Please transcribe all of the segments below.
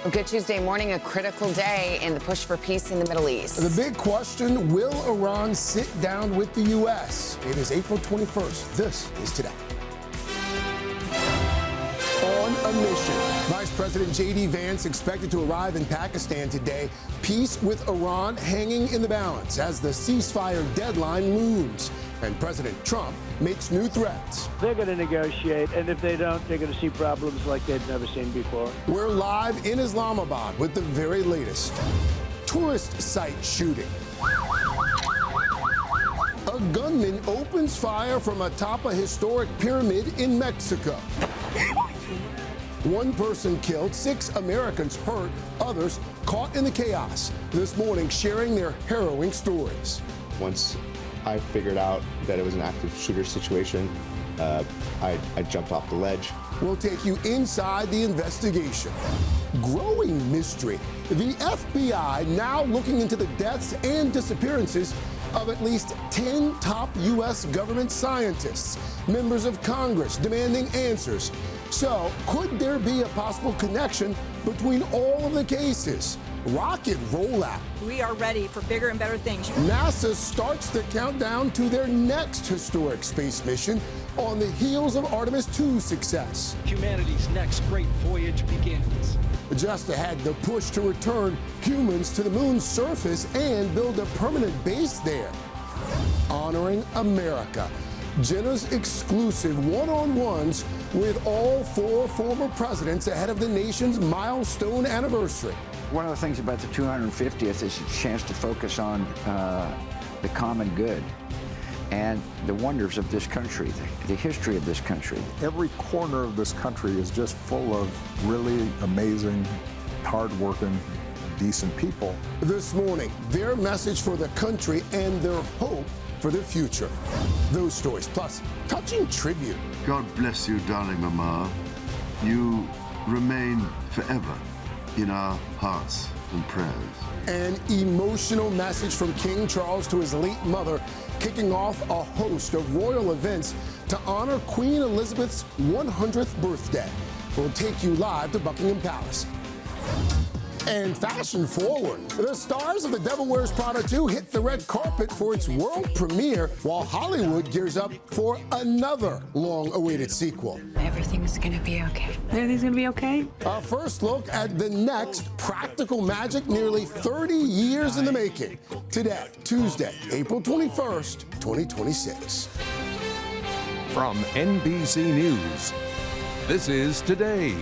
Good Tuesday morning, a critical day in the push for peace in the Middle East. The big question, will Iran sit down with the U.S.? It is April 21st. This is Today. On a mission, Vice President J.D. Vance expected to arrive in Pakistan today. Peace with Iran hanging in the balance as the ceasefire deadline looms. And President Trump makes new threats. They're going to negotiate, and if they don't, they're going to see problems like they've never seen before. We're live in Islamabad with the very latest. Tourist site shooting. A gunman opens fire from atop a historic pyramid in Mexico. One person killed, 6 Americans hurt, others caught in the chaos. This morning, sharing their harrowing stories. Once I figured out that it was an active shooter situation, I jumped off the ledge. We'll take you inside the investigation. Growing mystery. The FBI now looking into the deaths and disappearances of at least 10 top U.S. government scientists, members of Congress demanding answers. So, could there be a possible connection between all of the cases? Rocket rollout. We are ready for bigger and better things. NASA starts the countdown to their next historic space mission on the heels of Artemis 2's success. Humanity's next great voyage begins. Just ahead, the push to return humans to the moon's surface and build a permanent base there. Honoring America. Jenna's exclusive one-on-ones with all 4 former presidents ahead of the nation's milestone anniversary. One of the things about the 250th is a chance to focus on the common good and the wonders of this country, the history of this country. Every corner of this country is just full of really amazing, hardworking, decent people. This morning, their message for the country and their hope for the future. Those stories, plus touching tribute. God bless you, darling Mama. You remain forever in our hearts and prayers. An emotional message from King Charles to his late mother, kicking off a host of royal events to honor Queen Elizabeth's 100th birthday. We'll take you live to Buckingham Palace. And fashion forward, the stars of The Devil Wears Prada 2 hit the red carpet for its world premiere, while Hollywood gears up for another long-awaited sequel. Everything's gonna be okay. Everything's gonna be okay? A first look at the next practical magic nearly 30 years in the making. Today, Tuesday, April 21st, 2026. From NBC News, this is Today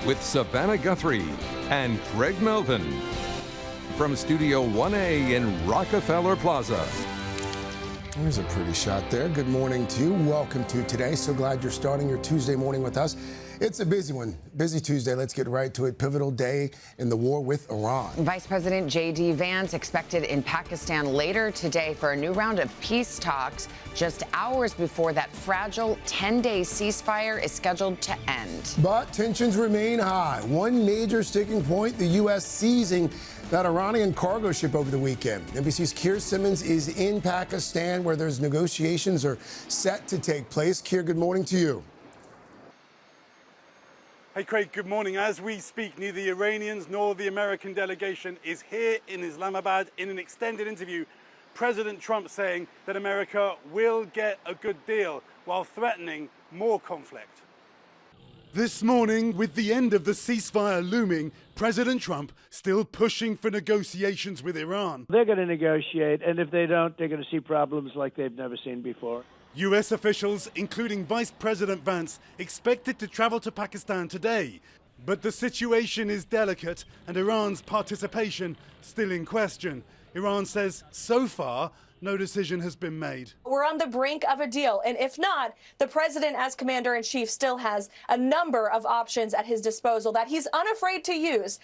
with Savannah Guthrie and Craig Melvin from Studio 1A in Rockefeller Plaza. There's a pretty shot there. Good morning to you. Welcome to Today. So glad you're starting your Tuesday morning with us. It's a busy one. Busy Tuesday. Let's get right to it. Pivotal day in the war with Iran. Vice President J.D. Vance expected in Pakistan later today for a new round of peace talks, just hours before that fragile 10-day ceasefire is scheduled to end. But tensions remain high. One major sticking point, the U.S. seizing that Iranian cargo ship over the weekend. NBC's Keir Simmons is in Pakistan where those negotiations are set to take place. Keir, good morning to you. Hey Craig, good morning. As we speak, neither the Iranians nor the American delegation is here in Islamabad. In an extended interview, President Trump saying that America will get a good deal while threatening more conflict. This morning, with the end of the ceasefire looming, President Trump still pushing for negotiations with Iran. They're going to negotiate, and if they don't, they're going to see problems like they've never seen before. U.S. officials, including Vice President Vance, expected to travel to Pakistan today. But the situation is delicate and Iran's participation still in question. Iran says so far, no decision has been made. We're on the brink of a deal, and if not, the president as commander-in-chief still has a number of options at his disposal that he's unafraid to use.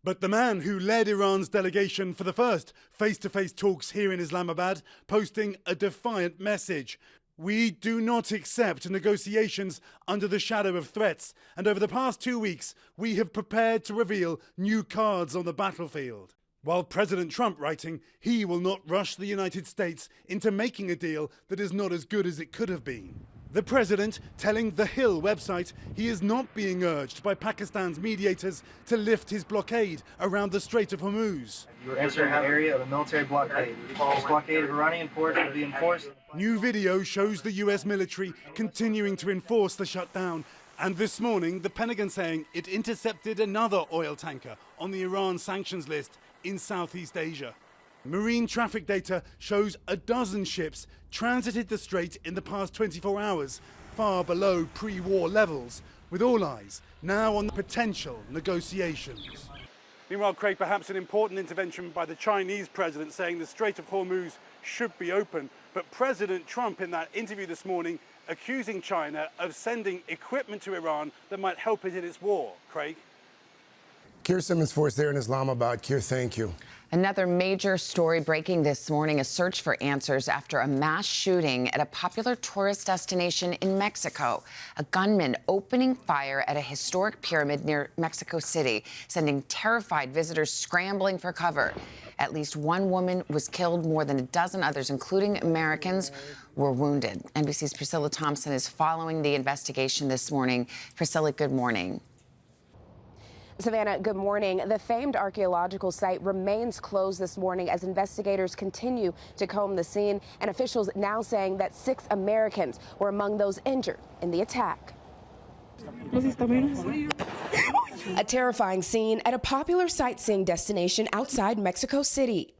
But the man who led Iran's delegation for the first face-to-face talks here in Islamabad, posting a defiant message. We do not accept negotiations under the shadow of threats, and over the past 2 weeks, we have prepared to reveal new cards on the battlefield. While President Trump writing, he will not rush the United States into making a deal that is not as good as it could have been. The president telling The Hill website he is not being urged by Pakistan's mediators to lift his blockade around the Strait of Hormuz. You are entering the area of a military blockade. This blockade of Iranian ports will be enforced. New video shows the US military continuing to enforce the shutdown. And this morning, the Pentagon saying it intercepted another oil tanker on the Iran sanctions list in Southeast Asia. Marine traffic data shows a dozen ships transited the strait in the past 24 hours, far below pre-war levels, with all eyes now on the potential negotiations. Meanwhile, Craig, perhaps an important intervention by the Chinese president saying the Strait of Hormuz should be open. But President Trump, in that interview this morning, accusing China of sending equipment to Iran that might help it in its war. Craig? Keir Simmons for us there in Islamabad. Keir, thank you. Another major story breaking this morning, a search for answers after a mass shooting at a popular tourist destination in Mexico. A gunman opening fire at a historic pyramid near Mexico City, sending terrified visitors scrambling for cover. At least one woman was killed, more than a dozen others, including Americans, were wounded. NBC's Priscilla Thompson is following the investigation this morning. Priscilla, good morning. Savannah, good morning. The famed archaeological site remains closed this morning as investigators continue to comb the scene, and officials now saying that 6 Americans were among those injured in the attack. A terrifying scene at a popular sightseeing destination outside Mexico City.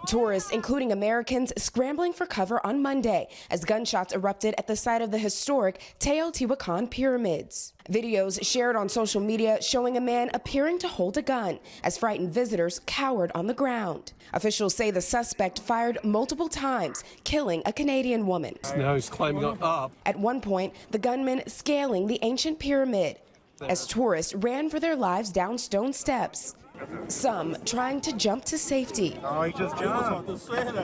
Tourists, including Americans, scrambling for cover on Monday as gunshots erupted at the site of the historic Teotihuacan pyramids. Videos shared on social media showing a man appearing to hold a gun as frightened visitors cowered on the ground. Officials say the suspect fired multiple times, killing a Canadian woman. Now he's climbing up. At one point, the gunman scaling the ancient pyramid as tourists ran for their lives down stone steps. Some trying to jump to safety,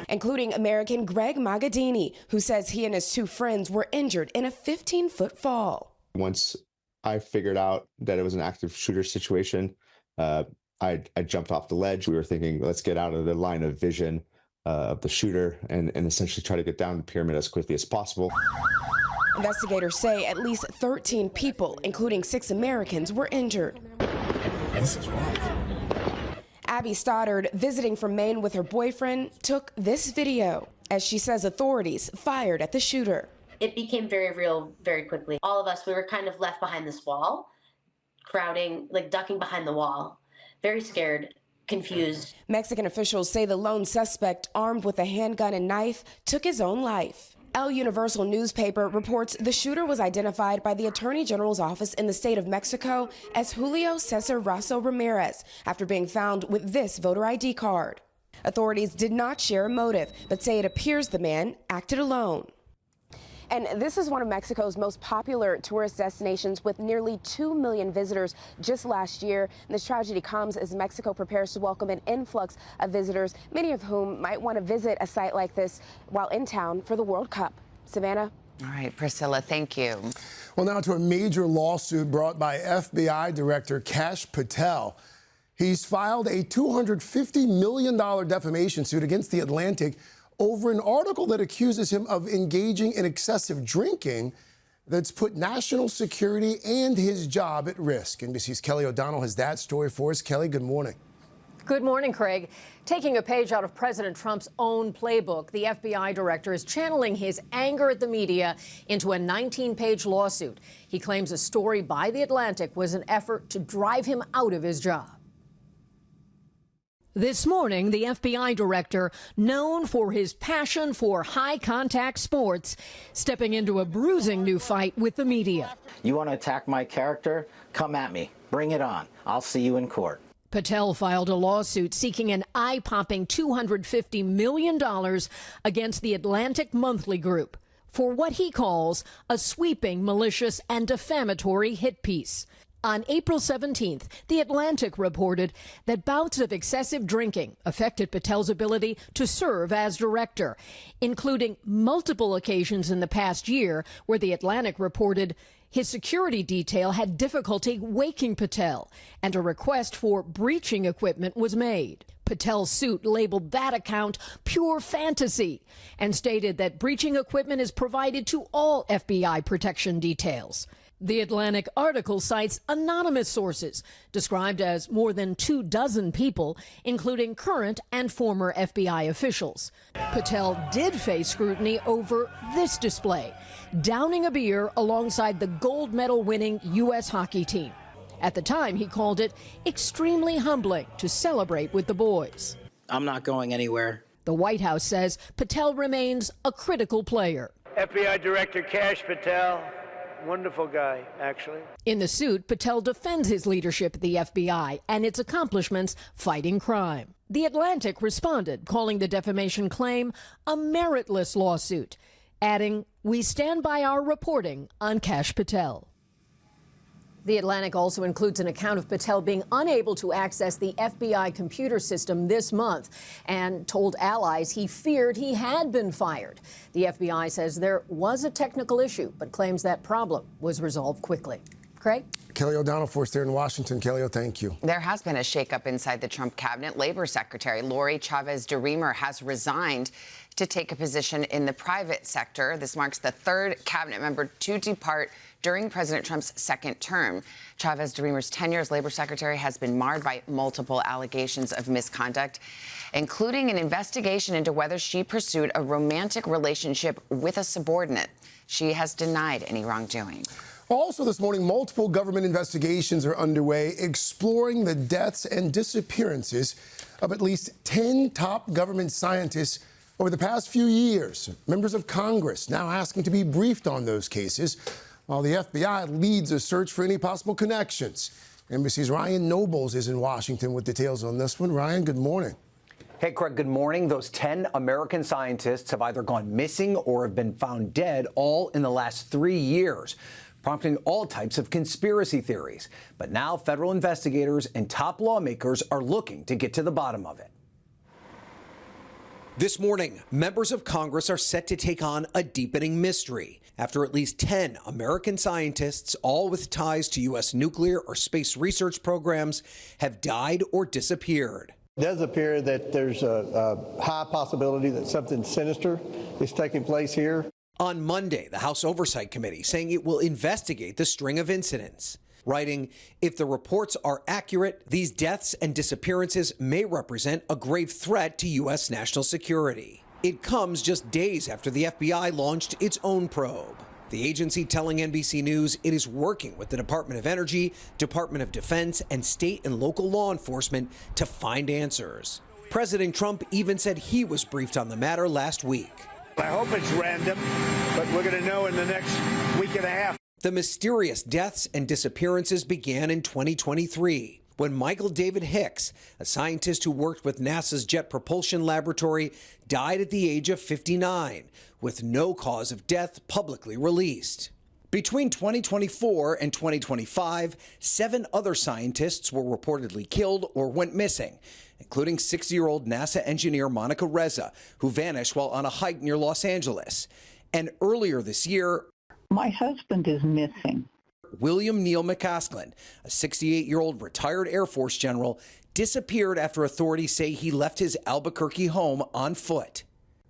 including American Greg Magadini, who says he and his 2 friends were injured in a 15-foot fall. Once I figured out that it was an active shooter situation, I jumped off the ledge. We were thinking, let's get out of the line of vision of the shooter and essentially try to get down the pyramid as quickly as possible. Investigators say at least 13 people, including 6 Americans, were injured. This is wrong. Abby Stoddard, visiting from Maine with her boyfriend, took this video as she says authorities fired at the shooter. It became very real very quickly. All of us, we were kind of left behind this wall, crowding, like ducking behind the wall, very scared, confused. Mexican officials say the lone suspect, armed with a handgun and knife, took his own life. El Universal newspaper reports the shooter was identified by the Attorney General's office in the state of Mexico as Julio Cesar Razo Ramirez after being found with this voter ID card. Authorities did not share a motive, but say it appears the man acted alone. And this is one of Mexico's most popular tourist destinations with nearly 2 million visitors just last year. And this tragedy comes as Mexico prepares to welcome an influx of visitors, many of whom might want to visit a site like this while in town for the World Cup. Savannah? All right, Priscilla, thank you. Well, now to a major lawsuit brought by FBI Director Kash Patel. He's filed a $250 million defamation suit against The Atlantic over an article that accuses him of engaging in excessive drinking that's put national security and his job at risk. NBC's Kelly O'Donnell has that story for us. Kelly, good morning. Good morning, Craig. Taking a page out of President Trump's own playbook, the FBI director is channeling his anger at the media into a 19-page lawsuit. He claims a story by The Atlantic was an effort to drive him out of his job. This morning, the FBI director, known for his passion for high-contact sports, stepping into a bruising new fight with the media. You want to attack my character? Come at me. Bring it on. I'll see you in court. Patel filed a lawsuit seeking an eye-popping $250 million against the Atlantic Monthly Group for what he calls a sweeping, malicious, and defamatory hit piece. On April 17th, The Atlantic reported that bouts of excessive drinking affected Patel's ability to serve as director, including multiple occasions in the past year where The Atlantic reported his security detail had difficulty waking Patel, and a request for breaching equipment was made. Patel's suit labeled that account pure fantasy and stated that breaching equipment is provided to all FBI protection details. The Atlantic article cites anonymous sources, described as more than 24 people, including current and former FBI officials. Patel did face scrutiny over this display, downing a beer alongside the gold medal winning U.S. hockey team. At the time, he called it extremely humbling to celebrate with the boys. I'm not going anywhere. The White House says Patel remains a critical player. FBI Director Kash Patel, wonderful guy, actually. In the suit, Patel defends his leadership at the FBI and its accomplishments fighting crime. The Atlantic responded, calling the defamation claim a meritless lawsuit, adding, "We stand by our reporting on Kash Patel." The Atlantic also includes an account of Patel being unable to access the FBI computer system this month and told allies he feared he had been fired. The FBI says there was a technical issue, but claims that problem was resolved quickly. Craig? Kelly O'Donnell for us there in Washington. Kelly, thank you. There has been a shakeup inside the Trump cabinet. Labor Secretary Lori Chavez-DeRemer has resigned to take a position in the private sector. This marks the third cabinet member to depart during President Trump's second term. Chavez-DeRemer's tenure as labor secretary has been marred by multiple allegations of misconduct, including an investigation into whether she pursued a romantic relationship with a subordinate. She has denied any wrongdoing. Also this morning, multiple government investigations are underway exploring the deaths and disappearances of at least 10 top government scientists over the past few years. Members of Congress now asking to be briefed on those cases, while the FBI leads a search for any possible connections. NBC's Ryan Nobles is in Washington with details on this one. Ryan, good morning. Hey, Craig, good morning. Those 10 American scientists have either gone missing or have been found dead, all in the last 3 years, prompting all types of conspiracy theories. But now federal investigators and top lawmakers are looking to get to the bottom of it. This morning, members of Congress are set to take on a deepening mystery after at least 10 American scientists, all with ties to U.S. nuclear or space research programs, have died or disappeared. It does appear that there's a high possibility that something sinister is taking place here. On Monday, the House Oversight Committee saying it will investigate the string of incidents, writing, "If the reports are accurate, these deaths and disappearances may represent a grave threat to U.S. national security." It comes just days after the FBI launched its own probe. The agency telling NBC News it is working with the Department of Energy, Department of Defense, and state and local law enforcement to find answers. President Trump even said he was briefed on the matter last week. I hope it's random, but we're going to know in the next week and a half. The mysterious deaths and disappearances began in 2023 when Michael David Hicks, a scientist who worked with NASA's Jet Propulsion Laboratory, died at the age of 59, with no cause of death publicly released. Between 2024 and 2025, 7 other scientists were reportedly killed or went missing, including 60-year-old NASA engineer Monica Reza, who vanished while on a hike near Los Angeles. And earlier this year, my husband is missing. William Neal McCasklen, a 68-year-old retired Air Force general, disappeared after authorities say he left his Albuquerque home on foot.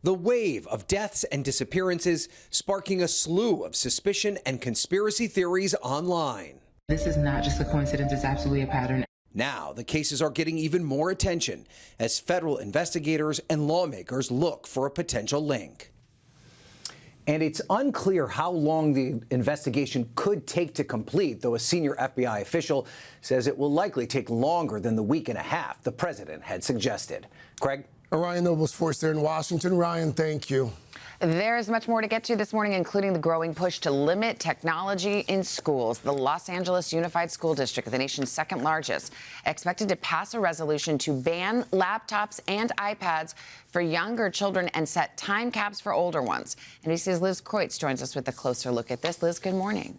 The wave of deaths and disappearances sparking a slew of suspicion and conspiracy theories online. This is not just a coincidence, it's absolutely a pattern. Now, the cases are getting even more attention as federal investigators and lawmakers look for a potential link. And it's unclear how long the investigation could take to complete, though a senior FBI official says it will likely take longer than the week and a half the president had suggested. Craig? Ryan Nobles for us there in Washington. Ryan, thank you. There is much more to get to this morning, including the growing push to limit technology in schools. The Los Angeles Unified School District, the nation's second largest, expected to pass a resolution to ban laptops and iPads for younger children and set time caps for older ones. NBC's Liz Kreutz joins us with a closer look at this. Liz, good morning.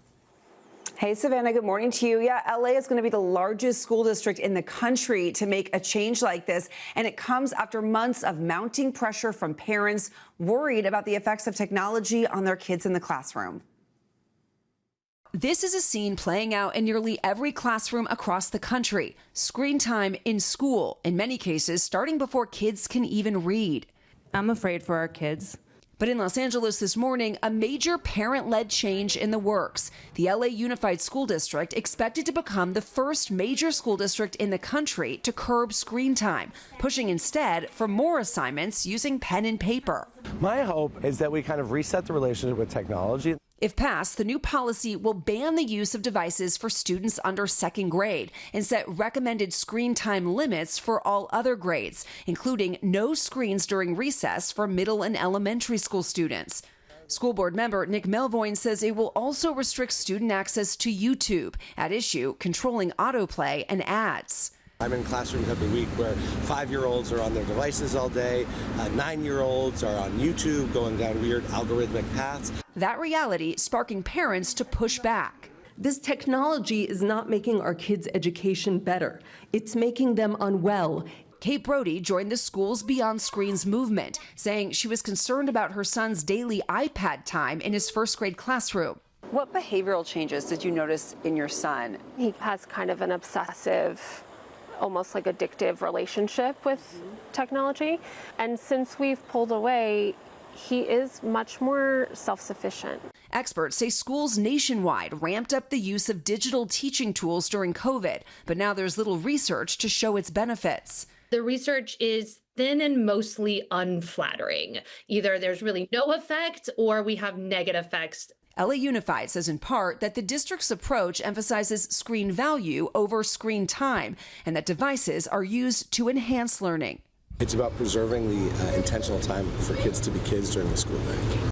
Hey, Savannah, good morning to you. Yeah, LA is going to be the largest school district in the country to make a change like this. And it comes after months of mounting pressure from parents worried about the effects of technology on their kids in the classroom. This is a scene playing out in nearly every classroom across the country. Screen time in school, in many cases, starting before kids can even read. I'm afraid for our kids. But in Los Angeles this morning, a major parent-led change in the works. The LA Unified School District expected to become the first major school district in the country to curb screen time, pushing instead for more assignments using pen and paper. My hope is that we kind of reset the relationship with technology. If passed, the new policy will ban the use of devices for students under second grade and set recommended screen time limits for all other grades, including no screens during recess for middle and elementary school students. School board member Nick Melvoin says it will also restrict student access to YouTube, at issue controlling autoplay and ads. I'm in classrooms every week where 5-year-olds are on their devices all day, 9-year-olds are on YouTube going down weird algorithmic paths. That reality sparking parents to push back. This technology is not making our kids' education better. It's making them unwell. Kate Brody joined the Schools Beyond Screens movement, saying she was concerned about her son's daily iPad time in his first grade classroom. What behavioral changes did you notice in your son? He has kind of an obsessive, almost like addictive relationship with technology. And since we've pulled away, he is much more self-sufficient. Experts say schools nationwide ramped up the use of digital teaching tools during COVID, but now there's little research to show its benefits. The research is thin and mostly unflattering. Either there's really no effect or we have negative effects. LA Unified says in part that the district's approach emphasizes screen value over screen time and that devices are used to enhance learning. It's about preserving the intentional time for kids to be kids during the school day.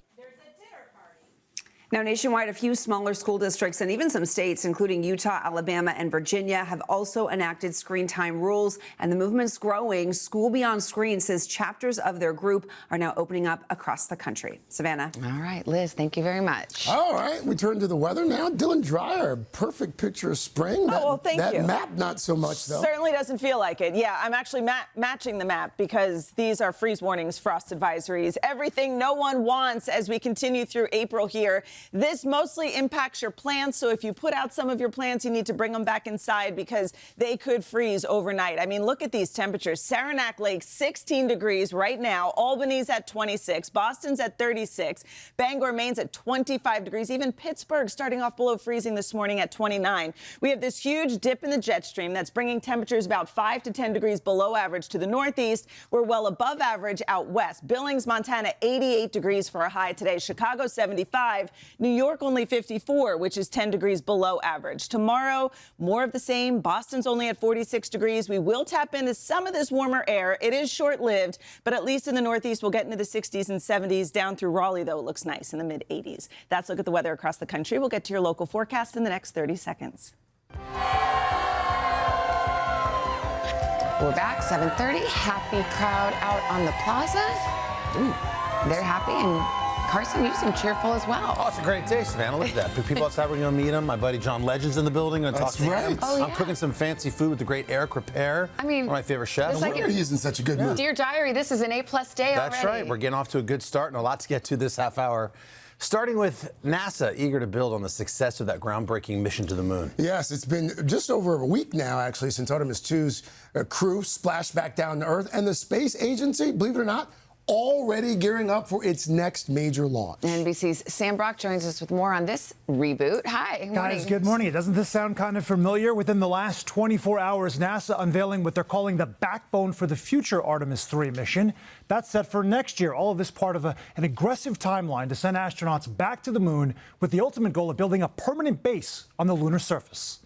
Now, nationwide, a few smaller school districts and even some states, including Utah, Alabama, and Virginia, have also enacted screen time rules, and the movement's growing. School Beyond Screen says chapters of their group are now opening up across the country. Savannah. All right, Liz, thank you very much. All right, we turn to the weather now. Dylan Dreyer, perfect picture of spring. Thank you. That map, not so much, though. Certainly doesn't feel like it. Yeah, I'm actually matching the map because these are freeze warnings, frost advisories, everything no one wants as we continue through April here. This mostly impacts your plants, so if you put out some of your plants, you need to bring them back inside because they could freeze overnight. I mean, look at these temperatures. Saranac Lake, 16 degrees right now. Albany's at 26. Boston's at 36. Bangor, Maine's at 25 degrees. Even Pittsburgh starting off below freezing this morning at 29. We have this huge dip in the jet stream that's bringing temperatures about 5 to 10 degrees below average to the northeast. We're well above average out west. Billings, Montana, 88 degrees for a high today. Chicago, 75. New York, only 54, which is 10 degrees below average. Tomorrow, more of the same. Boston's only at 46 degrees. We will tap into some of this warmer air. It is short-lived, but at least in the northeast, we'll get into the 60s and 70s. Down through Raleigh, though, it looks nice in the mid-80s. That's a look at the weather across the country. We'll get to your local forecast in the next 30 seconds. We're back, 7:30. Happy crowd out on the plaza. Ooh, they're happy, and Carson, you seem cheerful as well. Oh, it's a great day, Savannah. Look at that. People outside, we're going to meet him. My buddy John Legend's in the building. Going to talk to him. Oh, yeah. I'm cooking some fancy food with the great Eric Repair. I mean, one of my favorite chefs. No wonder he's in such a good mood. Dear Diary, this is an A+ day That's already. right. We're getting off to a good start and a lot to get to this half hour. Starting with NASA, eager to build on the success of that groundbreaking mission to the moon. Yes, it's been just over a week now, actually, since Artemis 2's crew splashed back down to Earth. And the space agency, believe it or not, already gearing up for its next major launch. NBC's Sam Brock joins us with more on this reboot. Hi, good morning. Guys, good morning. Doesn't this sound kind of familiar? Within the last 24 hours, NASA unveiling what they're calling the backbone for the future Artemis 3 mission. That's set for next year. All of this part of an aggressive timeline to send astronauts back to the moon with the ultimate goal of building a permanent base on the lunar surface.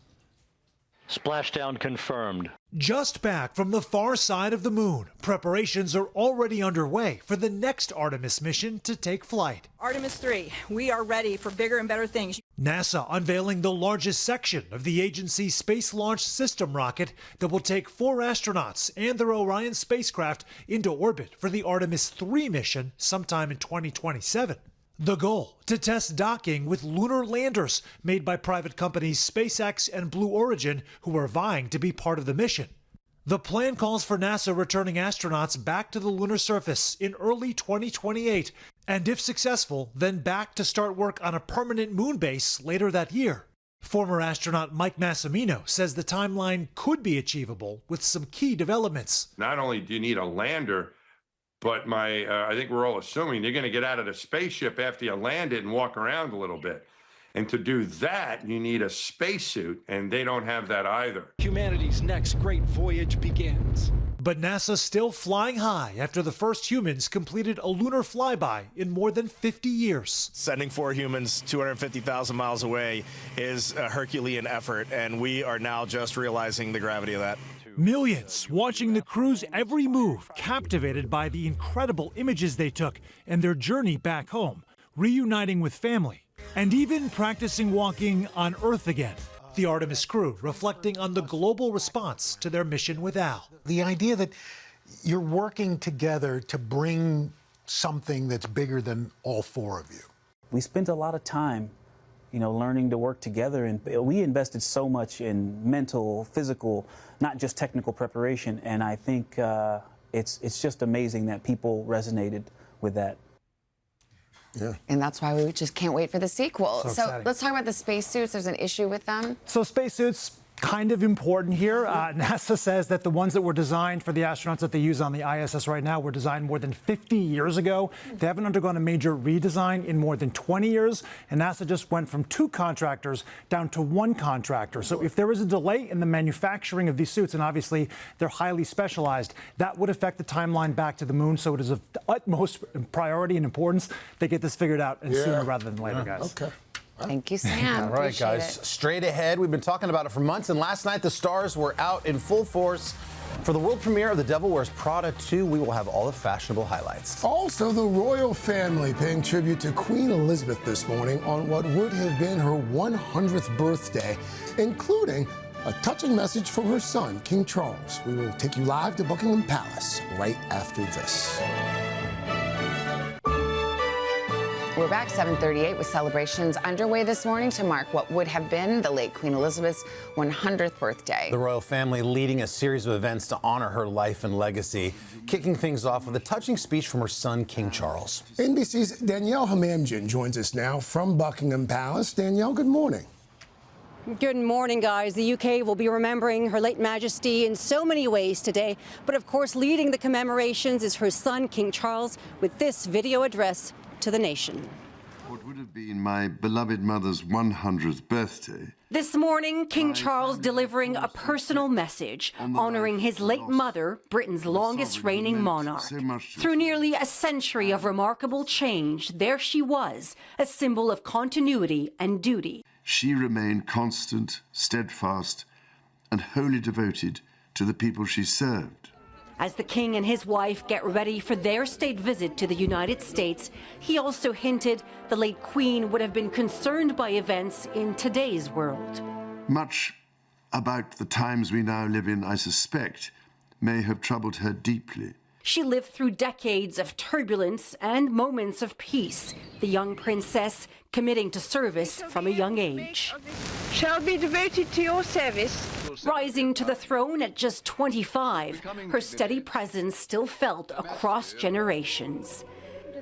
Splashdown confirmed. Just back from the far side of the moon, preparations are already underway for the next Artemis mission to take flight. Artemis 3, we are ready for bigger and better things. NASA unveiling the largest section of the agency's Space Launch System rocket that will take 4 astronauts and their Orion spacecraft into orbit for the Artemis 3 mission sometime in 2027. The goal, to test docking with lunar landers made by private companies SpaceX and Blue Origin, who are vying to be part of the mission. The plan calls for NASA returning astronauts back to the lunar surface in early 2028, and if successful, then back to start work on a permanent moon base later that year. Former astronaut Mike Massimino says the timeline could be achievable with some key developments. Not only do you need a lander, but I think we're all assuming you're going to get out of the spaceship after you land it and walk around a little bit. And to do that, you need a spacesuit, and they don't have that either. Humanity's next great voyage begins. But NASA's still flying high after the first humans completed a lunar flyby in more than 50 years. Sending 4 humans 250,000 miles away is a Herculean effort, and we are now just realizing the gravity of that. Millions watching the crew's every move, captivated by the incredible images they took and their journey back home, reuniting with family, and even practicing walking on Earth again. The Artemis crew reflecting on the global response to their mission with Al. The idea that you're working together to bring something that's bigger than all 4 of you. We spent a lot of time, learning to work together, and we invested so much in mental, physical, not just technical preparation, and I think it's just amazing that people resonated with that. Yeah. And that's why we just can't wait for the sequel. So let's talk about the spacesuits. There's an issue with them. So spacesuits, kind of important here. NASA says that the ones that were designed for the astronauts that they use on the ISS right now were designed more than 50 years ago. They haven't undergone a major redesign in more than 20 years. And NASA just went from 2 contractors down to 1 contractor. So if there is a delay in the manufacturing of these suits, and obviously they're highly specialized, that would affect the timeline back to the moon. So it is of utmost priority and importance they get this figured out and sooner rather than later, guys. Okay. Thank you, Sam. All right, guys. Straight ahead. We've been talking about it for months, and last night the stars were out in full force. For the world premiere of The Devil Wears Prada 2, we will have all the fashionable highlights. Also, the royal family paying tribute to Queen Elizabeth this morning on what would have been her 100th birthday, including a touching message from her son, King Charles. We will take you live to Buckingham Palace right after this. We're back 7:38 with celebrations underway this morning to mark what would have been the late Queen Elizabeth's 100th birthday. The royal family leading a series of events to honor her life and legacy, kicking things off with a touching speech from her son, King Charles. NBC's Danielle Hamamjian joins us now from Buckingham Palace. Danielle, good morning. Good morning, guys. The UK will be remembering Her late Majesty in so many ways today. But of course, leading the commemorations is her son, King Charles, with this video address to the nation. What would have been my beloved mother's 100th birthday. This morning, King Charles delivering a personal message, honoring his late mother, Britain's longest reigning monarch. Through nearly a century of remarkable change, there she was, a symbol of continuity and duty. She remained constant, steadfast, and wholly devoted to the people she served. As the king and his wife get ready for their state visit to the United States, he also hinted the late queen would have been concerned by events in today's world. Much about the times we now live in, I suspect, may have troubled her deeply. She lived through decades of turbulence and moments of peace, the young princess committing to service from a young age. Shall be devoted to your service. Rising to the throne at just 25, her steady presence still felt across generations.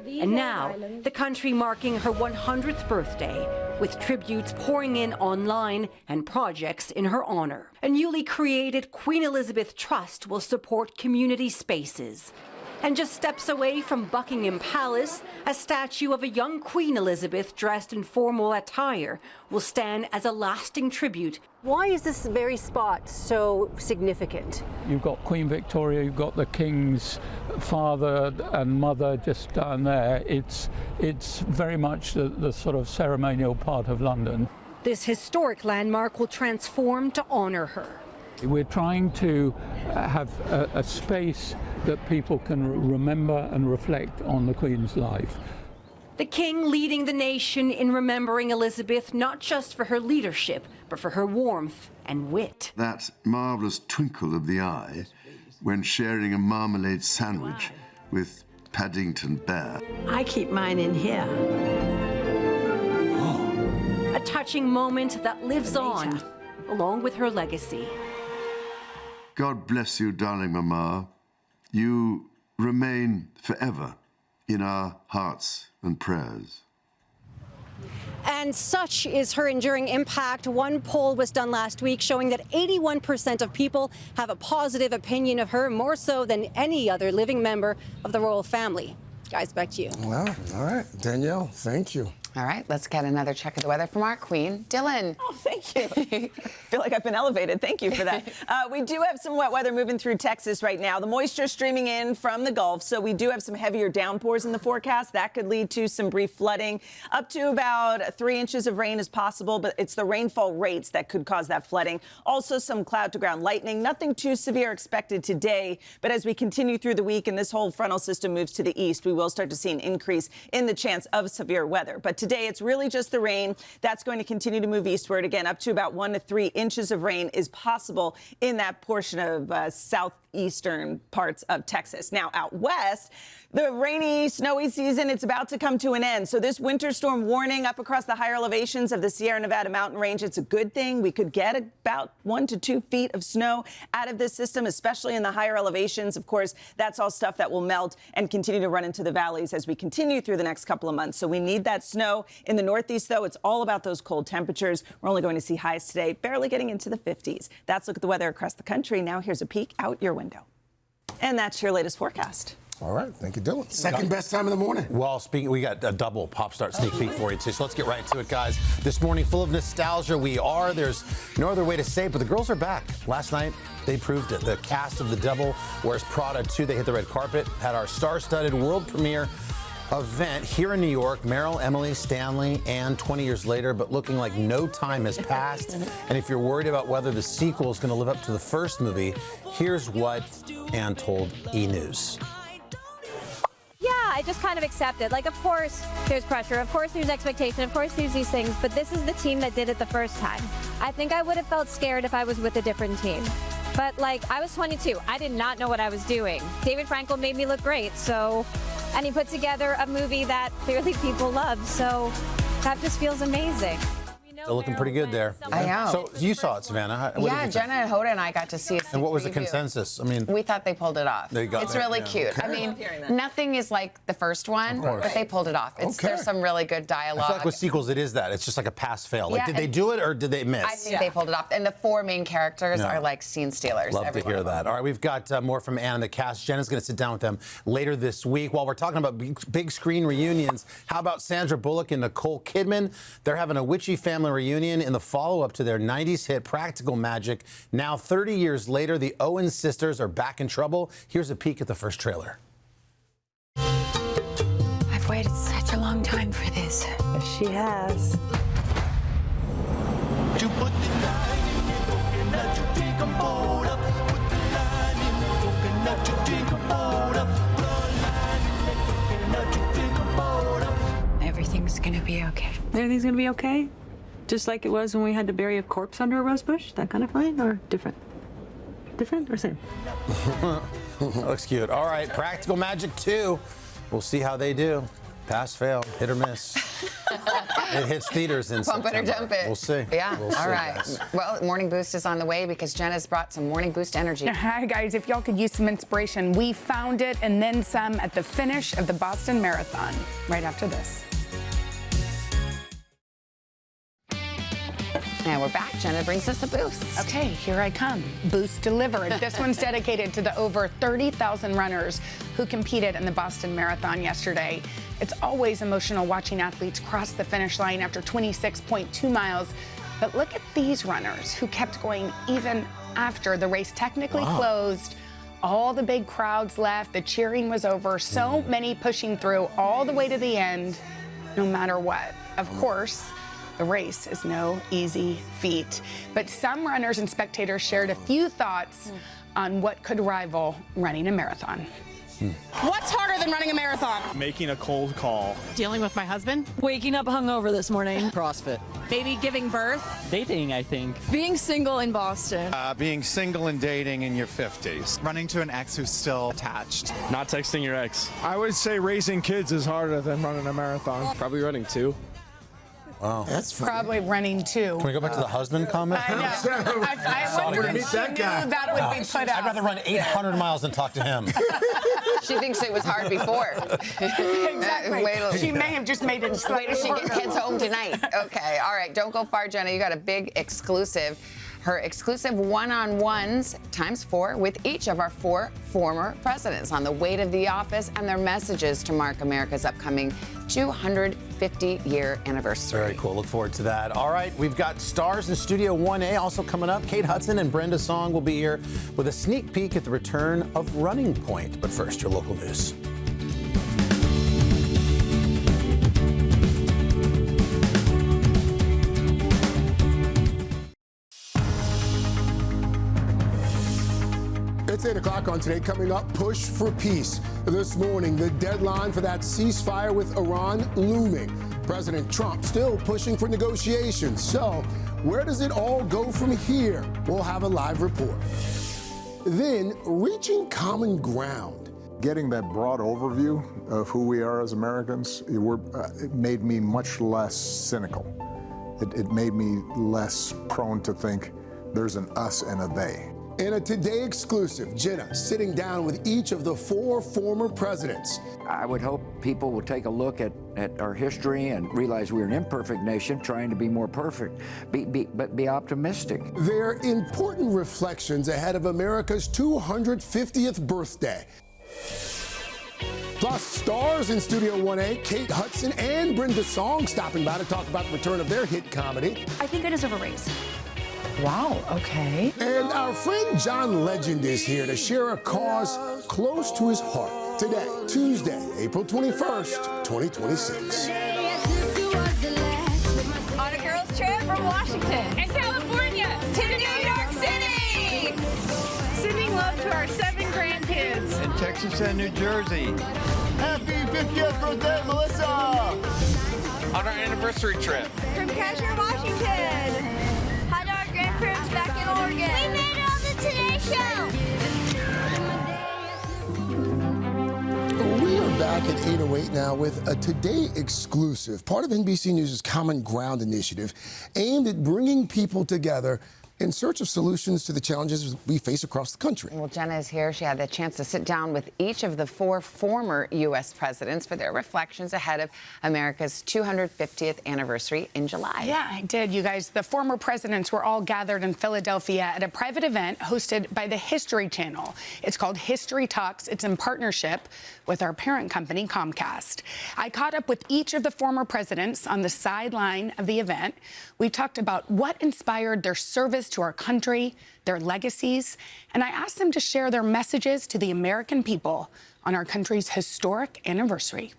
And now, the country marking her 100th birthday, with tributes pouring in online and projects in her honor. A newly created Queen Elizabeth Trust will support community spaces. And just steps away from Buckingham Palace, a statue of a young Queen Elizabeth dressed in formal attire will stand as a lasting tribute. Why is this very spot so significant? You've got Queen Victoria, you've got the King's father and mother just down there. It's very much the sort of ceremonial part of London. This historic landmark will transform to honor her. We're trying to have a space that people can remember and reflect on the Queen's life. The King leading the nation in remembering Elizabeth not just for her leadership, but for her warmth and wit. That marvellous twinkle of the eye when sharing a marmalade sandwich with Paddington Bear. I keep mine in here. A touching moment that lives on, along with her legacy. God bless you, darling Mama. You remain forever in our hearts and prayers. And such is her enduring impact. One poll was done last week showing that 81% of people have a positive opinion of her, more so than any other living member of the royal family. Guys, back to you. Well, all right, Danielle, thank you. All right, let's get another check of the weather from our queen, Dylan. Oh, thank you. I feel like I've been elevated. Thank you for that. We do have some wet weather moving through Texas right now. The moisture streaming in from the Gulf, so we do have some heavier downpours in the forecast. That could lead to some brief flooding. Up to about 3 inches of rain is possible, but it's the rainfall rates that could cause that flooding. Also, some cloud-to-ground lightning. Nothing too severe expected today, but as we continue through the week and this whole frontal system moves to the east, we will start to see an increase in the chance of severe weather. But today, it's really just the rain. That's going to continue to move eastward. Again, up to about 1 to 3 inches of rain is possible in that portion of southeastern parts of Texas. Now, out west, the rainy, snowy season, it's about to come to an end. So this winter storm warning up across the higher elevations of the Sierra Nevada mountain range, it's a good thing. We could get about 1 to 2 feet of snow out of this system, especially in the higher elevations. Of course, that's all stuff that will melt and continue to run into the valleys as we continue through the next couple of months. So we need that snow. In the Northeast, though, it's all about those cold temperatures. We're only going to see highs today, barely getting into the 50s. That's a look at the weather across the country. Now here's a peek out your window. And that's your latest forecast. All right, thank you, Dylan. Second best time in the morning. Well, we got a double pop start sneak peek for you, too. So let's get right to it, guys. This morning, full of nostalgia, we are. There's no other way to say it, but the girls are back. Last night, they proved it. The cast of The Devil Wears Prada 2, they hit the red carpet, had our star-studded world premiere event here in New York. Meryl, Emily, Stanley, and 20 years later, but looking like no time has passed. And if you're worried about whether the sequel is going to live up to the first movie, here's what Anne told E! News. Yeah, I just kind of accept it. Like, of course, there's pressure. Of course, there's expectation. Of course, there's these things. But this is the team that did it the first time. I think I would have felt scared if I was with a different team. But, like, I was 22. I did not know what I was doing. David Frankel made me look great, so... And he put together a movie that clearly people love, so that just feels amazing. They're looking pretty good there. I know. So you saw it, Savannah. What did you think? Jenna and Hoda and I got to see it. And what was the consensus? I mean, we thought they pulled it off. There you go. It's really cute. I mean, nothing is like the first one, but they pulled it off. There's some really good dialogue. I feel like with sequels, it is that. It's just like a pass-fail. Like, Yeah, did they do it or did they miss? I think they pulled it off. And the 4 main characters are like scene stealers. Love to hear that. All right, we've got more from Anne and the cast. Jenna's going to sit down with them later this week. While we're talking about big screen reunions, how about Sandra Bullock and Nicole Kidman? They're having a witchy family reunion in the follow-up to their 90s hit Practical Magic. Now, 30 years later, the Owens sisters are back in trouble. Here's a peek at the first trailer. I've waited such a long time for this. She has. Everything's gonna be okay. Everything's gonna be okay? Just like it was when we had to bury a corpse under a rose bush? That kind of fine or different? Different or same? That looks cute. All right, Practical Magic 2. We'll see how they do. Pass, fail, hit or miss. It hits theaters in Pump September. it or dump it. We'll see. Yeah. We'll see, All right. guys. Well, Morning Boost is on the way because Jenna's brought some Morning Boost energy. Hi, guys. If y'all could use some inspiration, we found it and then some at the finish of the Boston Marathon right after this. And we're back. Jenna brings us a boost. Okay, here I come. Boost delivered. This one's dedicated to the over 30,000 runners who competed in the Boston Marathon yesterday. It's always emotional watching athletes cross the finish line after 26.2 miles. But look at these runners who kept going even after the race technically closed. All the big crowds left. The cheering was over. So many pushing through all the way to the end, no matter what. Of course, the race is no easy feat. But some runners and spectators shared a few thoughts on what could rival running a marathon. What's harder than running a marathon? Making a cold call. Dealing with my husband. Waking up hungover this morning. CrossFit. Maybe giving birth. Dating, I think. Being single in Boston. Being single and dating in your 50s. Running to an ex who's still attached. Not texting your ex. I would say raising kids is harder than running a marathon. Probably running 2. Wow. That's funny. Probably running too. Can we go back to the husband comment? I know. I wonder if she knew that would be put up. I'd rather run 800 miles than talk to him. She thinks it was hard before. Exactly. Wait till She may have just made it wait till she gets home tonight. Okay, all right, don't go far, Jenna. You got a big exclusive. Her exclusive one-on-ones ×4 with each of our 4 former presidents on the weight of the office and their messages to mark America's upcoming 250-year anniversary. Very cool. Look forward to that. All right, we've got stars in Studio 1A also coming up. Kate Hudson and Brenda Song will be here with a sneak peek at the return of Running Point. But first, your local news. It's 8 o'clock on Today. Coming up, push for peace. This morning, the deadline for that ceasefire with Iran looming. President Trump still pushing for negotiations. So, where does it all go from here? We'll have a live report. Then, reaching common ground. Getting that broad overview of who we are as Americans, it made me much less cynical. It made me less prone to think there's an us and a they. In a Today exclusive, Jenna sitting down with each of the 4 former presidents. I would hope people will take a look at our history and realize we're an imperfect nation trying to be more perfect, but be optimistic. Their important reflections ahead of America's 250th birthday. Plus, stars in Studio 1A, Kate Hudson and Brenda Song stopping by to talk about the return of their hit comedy. I think I deserve a raise. Wow, okay. And our friend John Legend is here to share a cause close to his heart. Today, Tuesday, April 21st, 2026. On a girls' trip from Washington and California to New York City. Sending love to our 7 grandkids. In Texas and New Jersey. Happy 50th birthday, Melissa! On our anniversary trip. From Cashier, Washington. Hi to our grandparents back in Oregon. We made it on the Today Show. We are back at 8:08 now with a Today exclusive, part of NBC News' Common Ground initiative, aimed at bringing people together in search of solutions to the challenges we face across the country. Well, Jenna is here. She had the chance to sit down with each of the 4 former U.S. presidents for their reflections ahead of America's 250th anniversary in July. Yeah, I did, you guys. The former presidents were all gathered in Philadelphia at a private event hosted by the History Channel. It's called History Talks. It's in partnership with our parent company, Comcast. I caught up with each of the former presidents on the sideline of the event. We talked about what inspired their service to our country, their legacies, and I asked them to share their messages to the American people on our country's historic anniversary.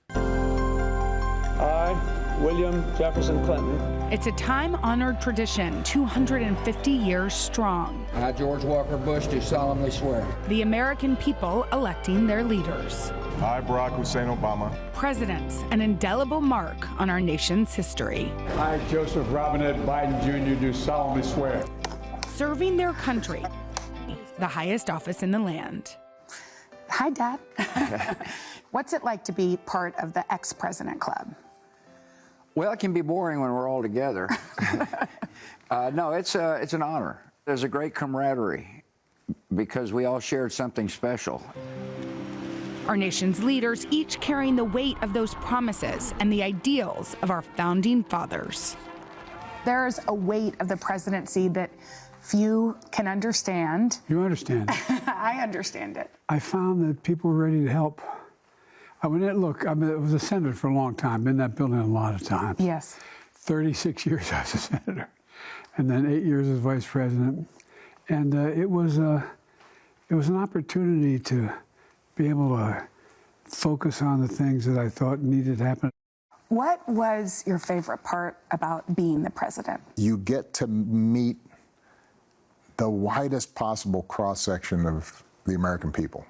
I, William Jefferson Clinton. It's a time-honored tradition, 250 years strong. I, George Walker Bush, do solemnly swear. The American people electing their leaders. I, Barack Hussein Obama. Presidents, an indelible mark on our nation's history. I, Joseph Robinette Biden Jr., do solemnly swear. Serving their country, the highest office in the land. Hi, Dad. What's it like to be part of the ex-president club? Well, it can be boring when we're all together. No, it's an honor. There's a great camaraderie because we all shared something special. Our nation's leaders each carrying the weight of those promises and the ideals of our founding fathers. There's a weight of the presidency that few can understand. You understand it. I understand it. I found that people were ready to help. I was a senator for a long time, been in that building a lot of times. Yes. 36 years as a senator, and then 8 years as vice president. And it was an opportunity to be able to focus on the things that I thought needed to happen. What was your favorite part about being the president? You get to meet the widest possible cross-section of the American people.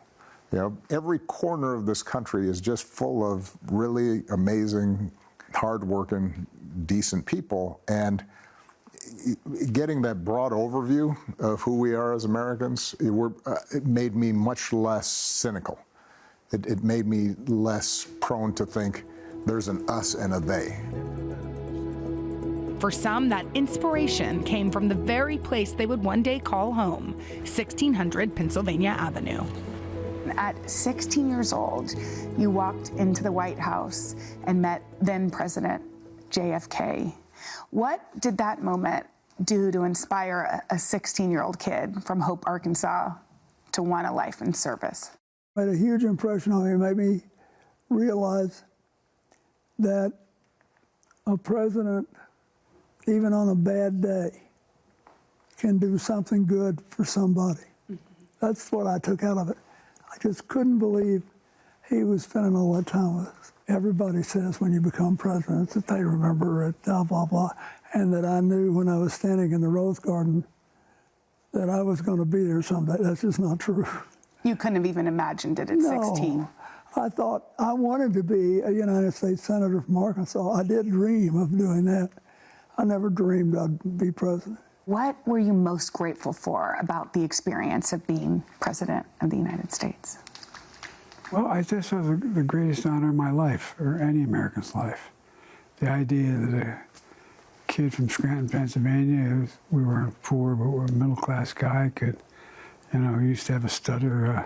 You know, every corner of this country is just full of really amazing, hardworking, decent people, and getting that broad overview of who we are as Americans, it made me much less cynical. It made me less prone to think there's an us and a they. For some, that inspiration came from the very place they would one day call home, 1600 Pennsylvania Avenue. At 16 years old, you walked into the White House and met then President JFK. What did that moment do to inspire a 16-year-old kid from Hope, Arkansas, to want a life in service? It made a huge impression on me. It made me realize that a president, even on a bad day, can do something good for somebody. That's what I took out of it. I just couldn't believe he was spending all that time with us. Everybody says when you become president that they remember it, blah, blah, blah, and that I knew when I was standing in the Rose Garden that I was going to be there someday. That's just not true. You couldn't have even imagined it at 16. I thought I wanted to be a United States Senator from Arkansas. I did dream of doing that. I never dreamed I'd be president. What were you most grateful for about the experience of being president of the United States? Well, I just was the greatest honor of my life, or any American's life. The idea that a kid from Scranton, Pennsylvania, we weren't poor, but we're a middle-class guy, could, you know, used to have a stutter,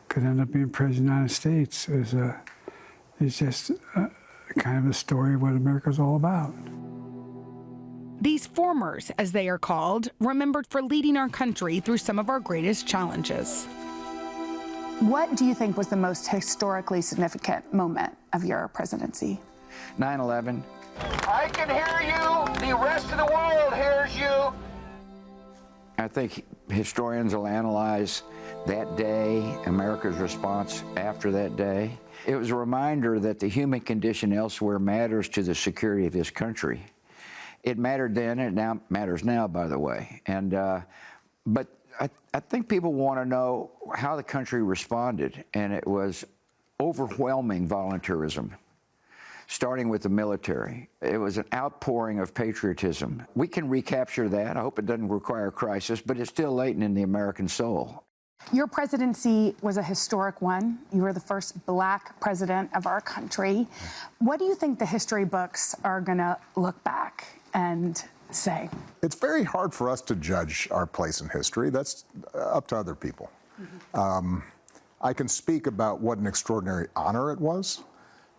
could end up being president of the United States. It's just kind of a story of what America's all about. These formers, as they are called, remembered for leading our country through some of our greatest challenges. What do you think was the most historically significant moment of your presidency? 9/11. I can hear you. The rest of the world hears you. I think historians will analyze that day, America's response after that day. It was a reminder that the human condition elsewhere matters to the security of this country. It mattered then, and it now matters now, by the way. And but I think people want to know how the country responded, and it was overwhelming volunteerism, starting with the military. It was an outpouring of patriotism. We can recapture that. I hope it doesn't require a crisis, but it's still latent in the American soul. Your presidency was a historic one. You were the first Black president of our country. What do you think the history books are going to look back and say? It's very hard for us to judge our place in history. That's up to other people. I can speak about what an extraordinary honor it was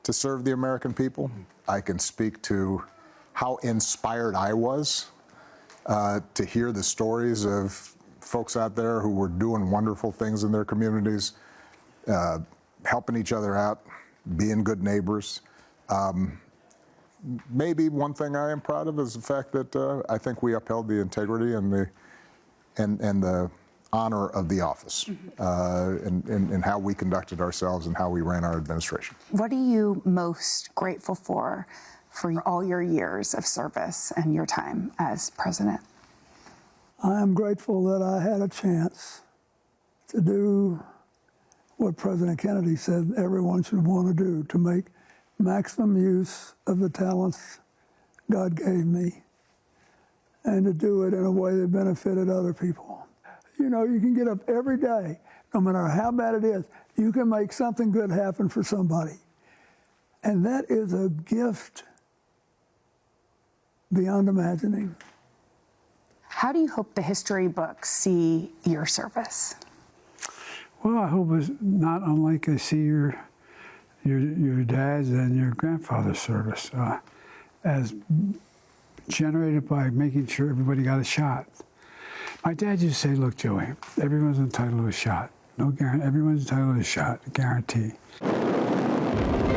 to serve the American people. I can speak to how inspired I was to hear the stories of folks out there who were doing wonderful things in their communities, helping each other out, being good neighbors. Maybe one thing I am proud of is the fact that I think we upheld the integrity and the honor of the office, and how we conducted ourselves and how we ran our administration. What are you most grateful for all your years of service and your time as president? I am grateful that I had a chance to do what President Kennedy said everyone should want to do, to make maximum use of the talents God gave me, and to do it in a way that benefited other people. You know, you can get up every day, no matter how bad it is, you can make something good happen for somebody. And that is a gift beyond imagining. How do you hope the history books see your service? Well, I hope it's not unlike I see your dad's and your grandfather's service, as generated by making sure everybody got a shot. My dad used to say, look, Joey, everyone's entitled to a shot. No guarantee, everyone's entitled to a shot, a guarantee.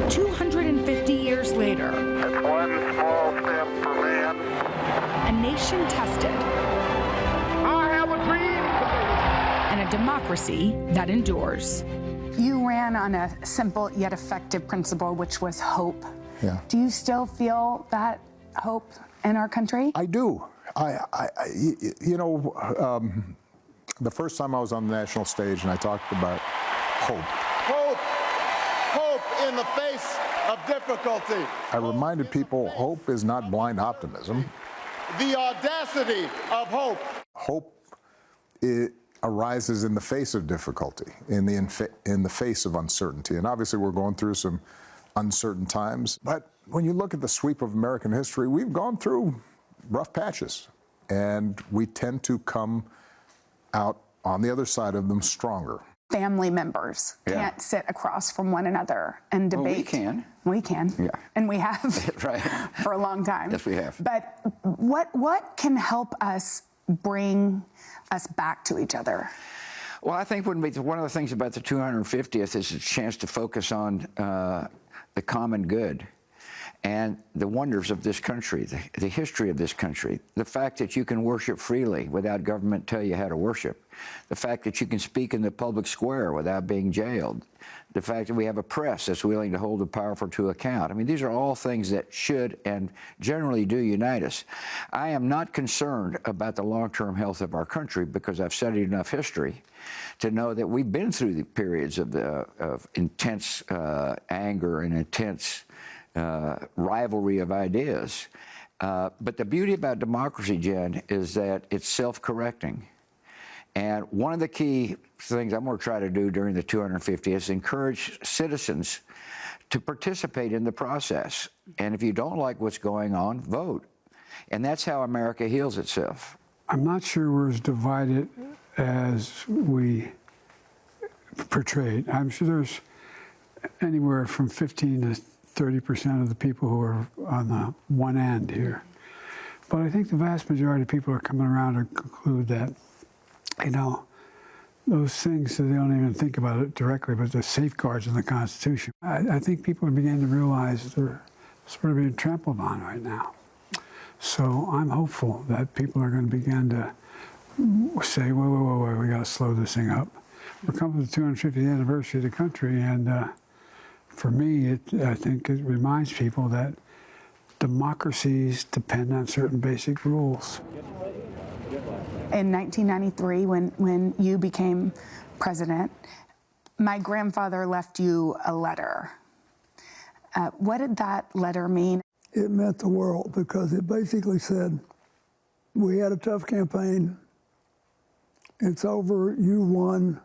250 years later, That's one small step for man. a nation tested, I have a dream. and a democracy that endures. You ran on a simple yet effective principle, which was hope. Yeah. Do you still feel that hope in our country? I do. You know, the first time I was on the national stage and I talked about hope, Hope in the face of difficulty. I reminded people hope is not blind optimism. The audacity of hope. Hope arises in the face of difficulty, in the face of uncertainty. And obviously we're going through some uncertain times. But when you look at the sweep of American history, we've gone through rough patches, and we tend to come out on the other side of them stronger. Family members can't sit across from one another and debate. Well, we can. We can. Yeah. And we have Right. for a long time. Yes, we have. But what can help us bring us back to each other? Well, I think one of the things about the 250th is a chance to focus on the common good and the wonders of this country, the history of this country, the fact that you can worship freely without government tell you how to worship, the fact that you can speak in the public square without being jailed, the fact that we have a press that's willing to hold the powerful to account. I mean, these are all things that should and generally do unite us. I am not concerned about the long-term health of our country because I've studied enough history to know that we've been through the periods of intense anger and intense rivalry of ideas. But the beauty about democracy, Jen, is that it's self-correcting. And one of the key things I'm going to try to do during the 250th is encourage citizens to participate in the process. And if you don't like what's going on, vote. And that's how America heals itself. I'm not sure we're as divided as we portrayed. I'm sure there's anywhere from 15 to 30% of the people who are on the one end here. But I think the vast majority of people are coming around to conclude that, you know, those things that they don't even think about it directly, but the safeguards in the Constitution. I think people are beginning to realize they're sort of being trampled on right now. So I'm hopeful that people are going to begin to say, whoa, we got to slow this thing up. We're coming to the 250th anniversary of the country, and for me, I think it reminds people that democracies depend on certain basic rules. In 1993, when you became president, my grandfather left you a letter. What did that letter mean? It meant the world because it basically said, we had a tough campaign. It's over, you won,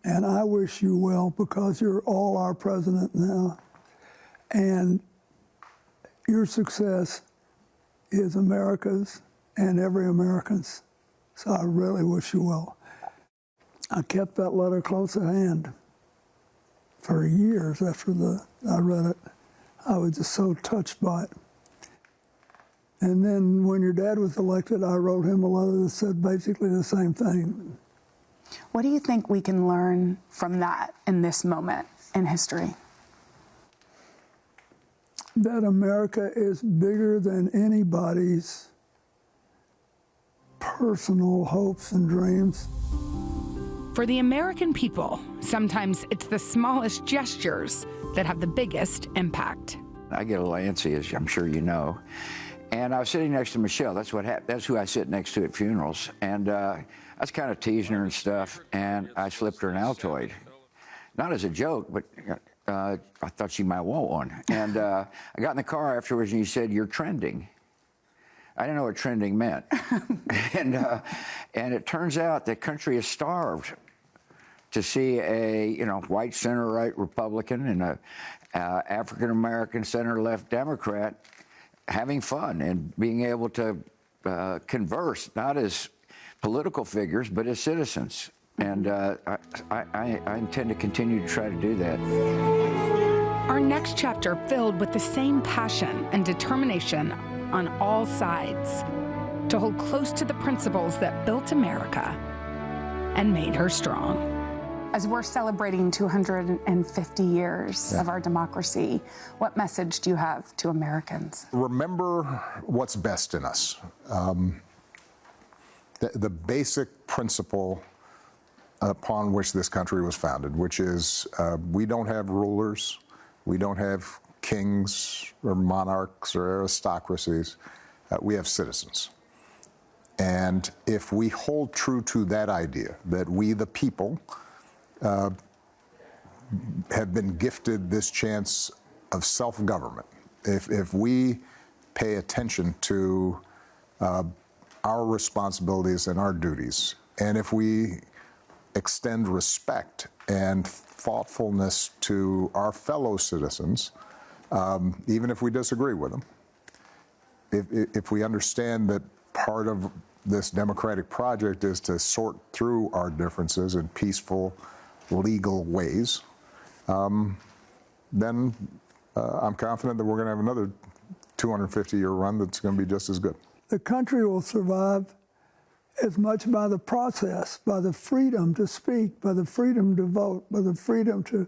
and I wish you well because you're all our president now. And your success is America's and every American's. So I really wish you well. I kept that letter close at hand for years after I read it. I was just so touched by it. And then when your dad was elected, I wrote him a letter that said basically the same thing. What do you think we can learn from that in this moment in history? That America is bigger than anybody's personal hopes and dreams. For the American people, sometimes it's the smallest gestures that have the biggest impact. I get a little antsy, as I'm sure you know. And I was sitting next to Michelle. That's what happened. That's who I sit next to at funerals. And I was kind of teasing her and stuff, and I slipped her an Altoid. Not as a joke, but I thought she might want one. And I got in the car afterwards, and he said, "You're trending." I didn't know what trending meant. And it turns out the country is starved to see a white center-right Republican and a African-American center-left Democrat having fun and being able to converse, not as political figures, but as citizens. And I intend to continue to try to do that. Our next chapter filled with the same passion and determination on all sides to hold close to the principles that built America and made her strong. As we're celebrating 250 years of our democracy, what message do you have to Americans? Remember what's best in us. The basic principle upon which this country was founded, which is we don't have rulers, we don't have kings or monarchs or aristocracies, we have citizens. And if we hold true to that idea, that we the people have been gifted this chance of self-government, if we pay attention to our responsibilities and our duties, and if we extend respect and thoughtfulness to our fellow citizens, even if we disagree with them, if we understand that part of this democratic project is to sort through our differences in peaceful, legal ways, then I'm confident that we're going to have another 250-year run that's going to be just as good. The country will survive as much by the process, by the freedom to speak, by the freedom to vote, by the freedom to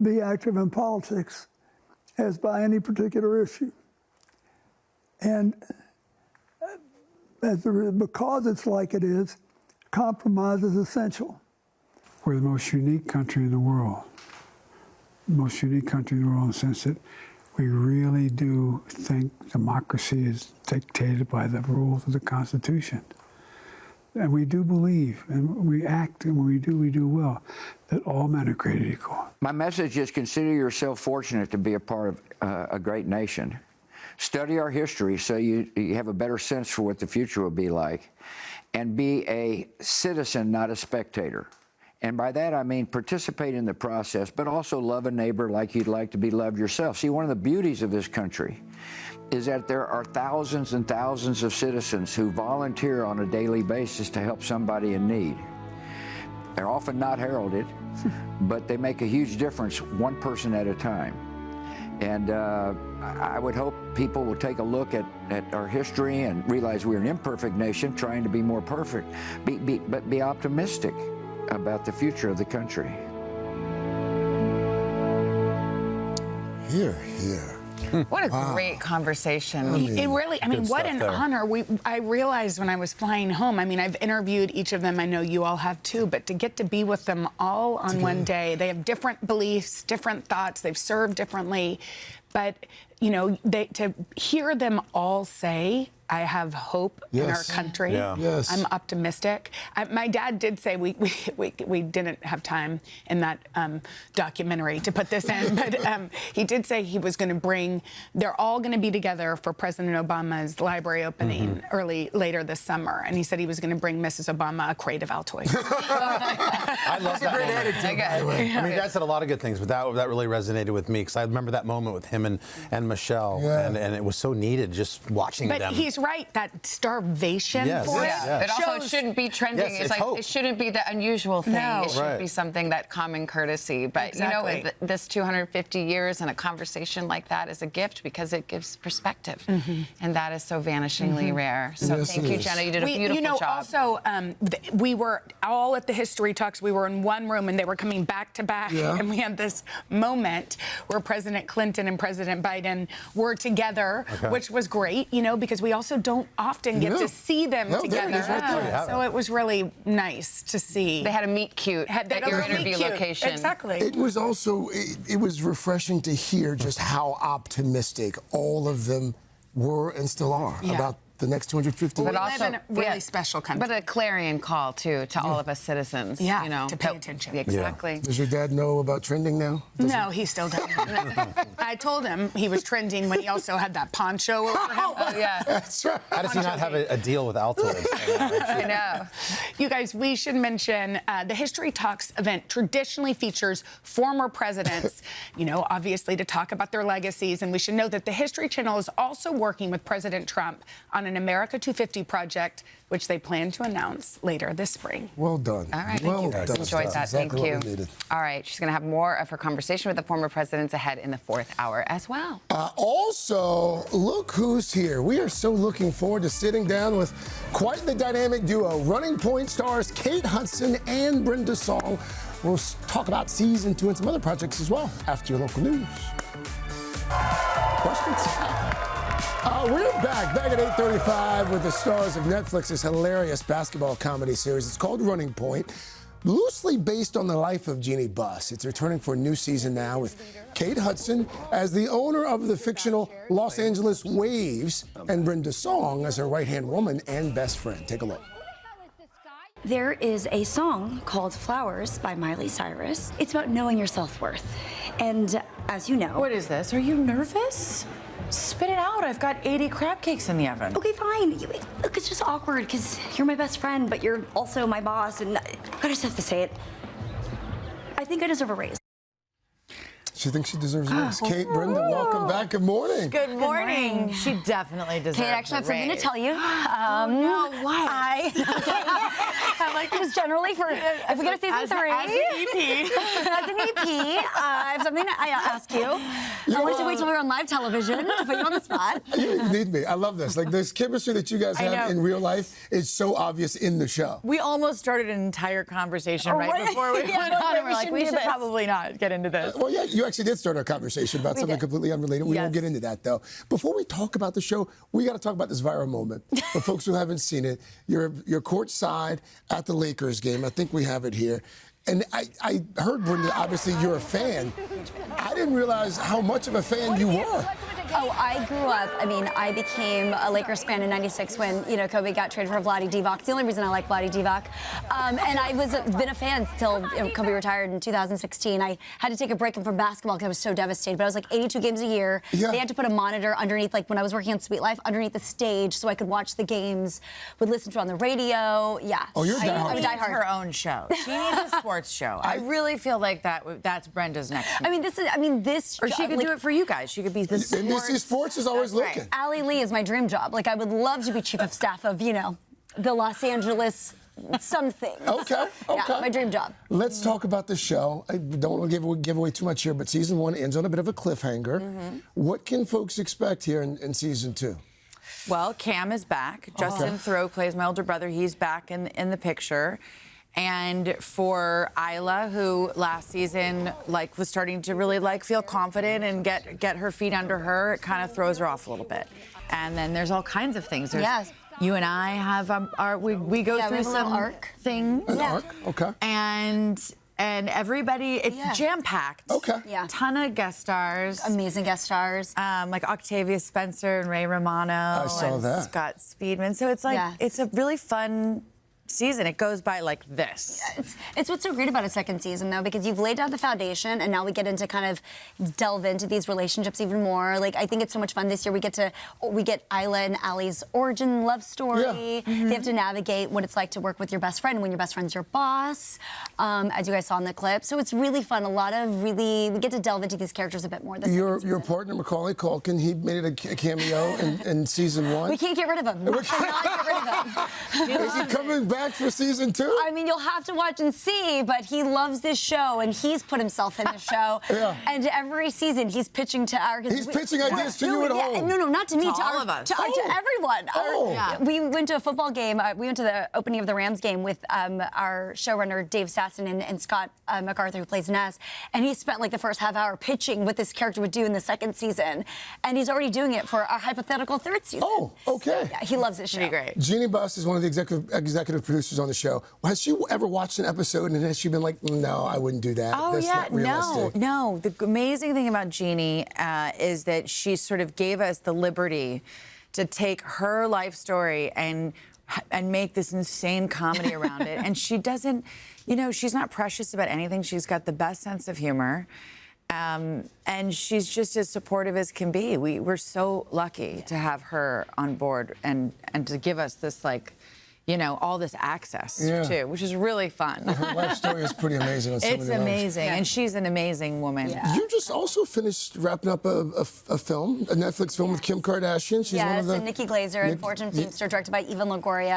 be active in politics, as by any particular issue. And because it's like it is, compromise is essential. We're the most unique country in the world. The most unique country in the world in the sense that we really do think democracy is dictated by the rules of the Constitution. And we do believe, and we act, and when we do well, that all men are created equal. My message is consider yourself fortunate to be a part of a great nation. Study our history so you have a better sense for what the future will be like. And be a citizen, not a spectator. And by that I mean participate in the process, but also love a neighbor like you'd like to be loved yourself. See, one of the beauties of this country is that there are thousands and thousands of citizens who volunteer on a daily basis to help somebody in need. They're often not heralded, but they make a huge difference one person at a time. And I would hope people will take a look at our history and realize we're an imperfect nation trying to be more perfect, but be optimistic about the future of the country. Here. What a great conversation. It really, I mean, what an honor. I realized when I was flying home, I mean, I've interviewed each of them. I know you all have too, but to get to be with them all on one day, they have different beliefs, different thoughts, they've served differently. But, you know, to hear them all say, I have hope in our country. Yeah. Yes. I'm optimistic. My dad did say we didn't have time in that documentary to put this in, but he did say he was going to bring. They're all going to be together for President Obama's library opening later this summer, and he said he was going to bring Mrs. Obama a crate of Altoids. I love that moment. Attitude, by the way. I mean, Dad said a lot of good things, but that really resonated with me because I remember that moment with him and Michelle, and it was so needed just watching them. But he's right, that starvation for it. It also shouldn't be trending. Yes, it's like hope. It shouldn't be the unusual thing. No. It should be something that common courtesy. But you know, this 250 years and a conversation like that is a gift because it gives perspective, and that is so vanishingly rare. So thank you, Jenna. You did a beautiful job. Also, we were all at the History Talks. We were in one room, and they were coming back to back, and we had this moment where President Clinton and President Biden were together, which was great, you know, because we also don't often get to see them together. So it was really nice to see. They had a meet cute at your interview location. Exactly. It was also, it was refreshing to hear just how optimistic all of them were and still are about the next 250 years. But also, in a really special country. But a clarion call, too, to all of us citizens. Yeah, you know, to pay attention. Exactly. Does your dad know about trending now? No, he still doesn't. I told him he was trending when he also had that poncho over him. Oh, yeah. That's right. How does he not have a deal with Altoids? I know. You guys, we should mention the History Talks event traditionally features former presidents, you know, obviously to talk about their legacies. And we should know that the History Channel is also working with President Trump on an America 250 project, which they plan to announce later this spring. Well done. All right. Well Thank you. done. Enjoyed that. Exactly Thank what we you. needed. All right. She's going to have more of her conversation with the former presidents ahead in the 4th hour as well. Also, look who's here. We are so looking forward to sitting down with quite the dynamic duo. Running Point stars Kate Hudson and Brenda Song. We'll talk about season 2 and some other projects as well after your local news. Questions? We're back at 8:35 with the stars of Netflix's hilarious basketball comedy series. It's called Running Point, loosely based on the life of Jeannie Buss. It's returning for a new season now with Kate Hudson as the owner of the fictional Los Angeles Waves and Brenda Song as her right-hand woman and best friend. Take a look. There is a song called Flowers by Miley Cyrus. It's about knowing your self-worth. And as you know... What is this? Are you nervous? Spit it out. I've got 80 crab cakes in the oven. Okay, fine. Look, it's just awkward because you're my best friend, but you're also my boss, and I just have to say it. I think I deserve a raise. She thinks she deserves a raise. Kate, Brenda, welcome back. Good morning. Good morning. She definitely deserves Kate, I actually have something to tell you. No, what? I'm like, just generally for, if we go to season 3. As an EP. As an EP, I have something to ask you. I want you to wait till we're on live television to put you on the spot. You need me. I love this. Like, this chemistry that you guys have in real life is so obvious in the show. We almost started an entire conversation before we went on, and we're like, we should probably not get into this. Well, yeah, you actually did start our conversation about something completely unrelated. We won't get into that, though. Before we talk about the show, we got to talk about this viral moment. For folks who haven't seen it, you're courtside at the Lakers game. I think we have it here. And I heard, Brenda, obviously you're a fan. I didn't realize how much of a fan you were. Oh, I grew up, I became a Lakers fan in '96 when, Kobe got traded for Vlade Divac. It's the only reason I like Vlade Divac. And I been a fan till Kobe retired in 2016. I had to take a break from basketball because I was so devastated. But I was like 82 games a year. Yeah. They had to put a monitor underneath, like when I was working on Sweet Life, underneath the stage so I could watch the games, would listen to it on the radio. Yeah. Oh, you're diehard. She needs her own show. She needs a sports show. I really feel like that's Brenda's next. This. Or she could do it for you guys. She could be the NBC Sports is always looking. Allie Lee is my dream job. Like, I would love to be chief of staff of, the Los Angeles something. Okay. Yeah, my dream job. Let's talk about the show. I don't want to give away too much here, but season 1 ends on a bit of a cliffhanger. What can folks expect here in season 2? Well, Cam is back. Justin Theroux plays my older brother. He's back in the picture. And for Isla, who last season was starting to really feel confident and get her feet under her, it kind of throws her off a little bit. And then there's all kinds of things. There's, you and I have we go through some arc things. An arc, okay. And everybody, it's jam-packed. Okay. Yeah. Ton of guest stars. Amazing guest stars. Like Octavia Spencer and Ray Romano. I saw that. Scott Speedman. So it's it's a really fun season. It goes by like this. It's what's so great about a second season, though, because you've laid down the foundation, and now we get into kind of delve into these relationships even more. Like, I think it's so much fun this year. We get Isla and Allie's origin love story. Yeah. They have to navigate what it's like to work with your best friend when your best friend's your boss, as you guys saw in the clip. So it's really fun. We get to delve into these characters a bit more this season. Your partner, Macaulay Culkin, he made it a cameo in season 1. We can't get rid of him. We cannot get rid of him. Is he coming back for season 2? You'll have to watch and see, but he loves this show, and he's put himself in the show. And every season, he's pitching to our... He's pitching ideas to you at home. No, not to me. To all of us. To everyone. We went to a football game. We went to the opening of the Rams game with our showrunner, Dave Sasson, and Scott MacArthur, who plays Ness. And he spent the first half hour pitching what this character would do in the second season. And he's already doing it for our hypothetical third season. Oh, okay. Yeah, he loves this show. Pretty great. Jeannie Buss is one of the executive producers on the show. Has she ever watched an episode and has she been like, no, I wouldn't do that? Oh, That's not realistic. No. The amazing thing about Jeannie is that she sort of gave us the liberty to take her life story and make this insane comedy around it. And she doesn't, she's not precious about anything. She's got the best sense of humor. And she's just as supportive as can be. We're so lucky to have her on board and to give us this all this access too, which is really fun. Her life story is pretty amazing. On it's amazing, and she's an amazing woman. Yeah. You just also finished wrapping up a film, a Netflix film with Kim Kardashian. She's one of the... and Nikki Glazer and Fortune Feimster, directed by Eva Longoria.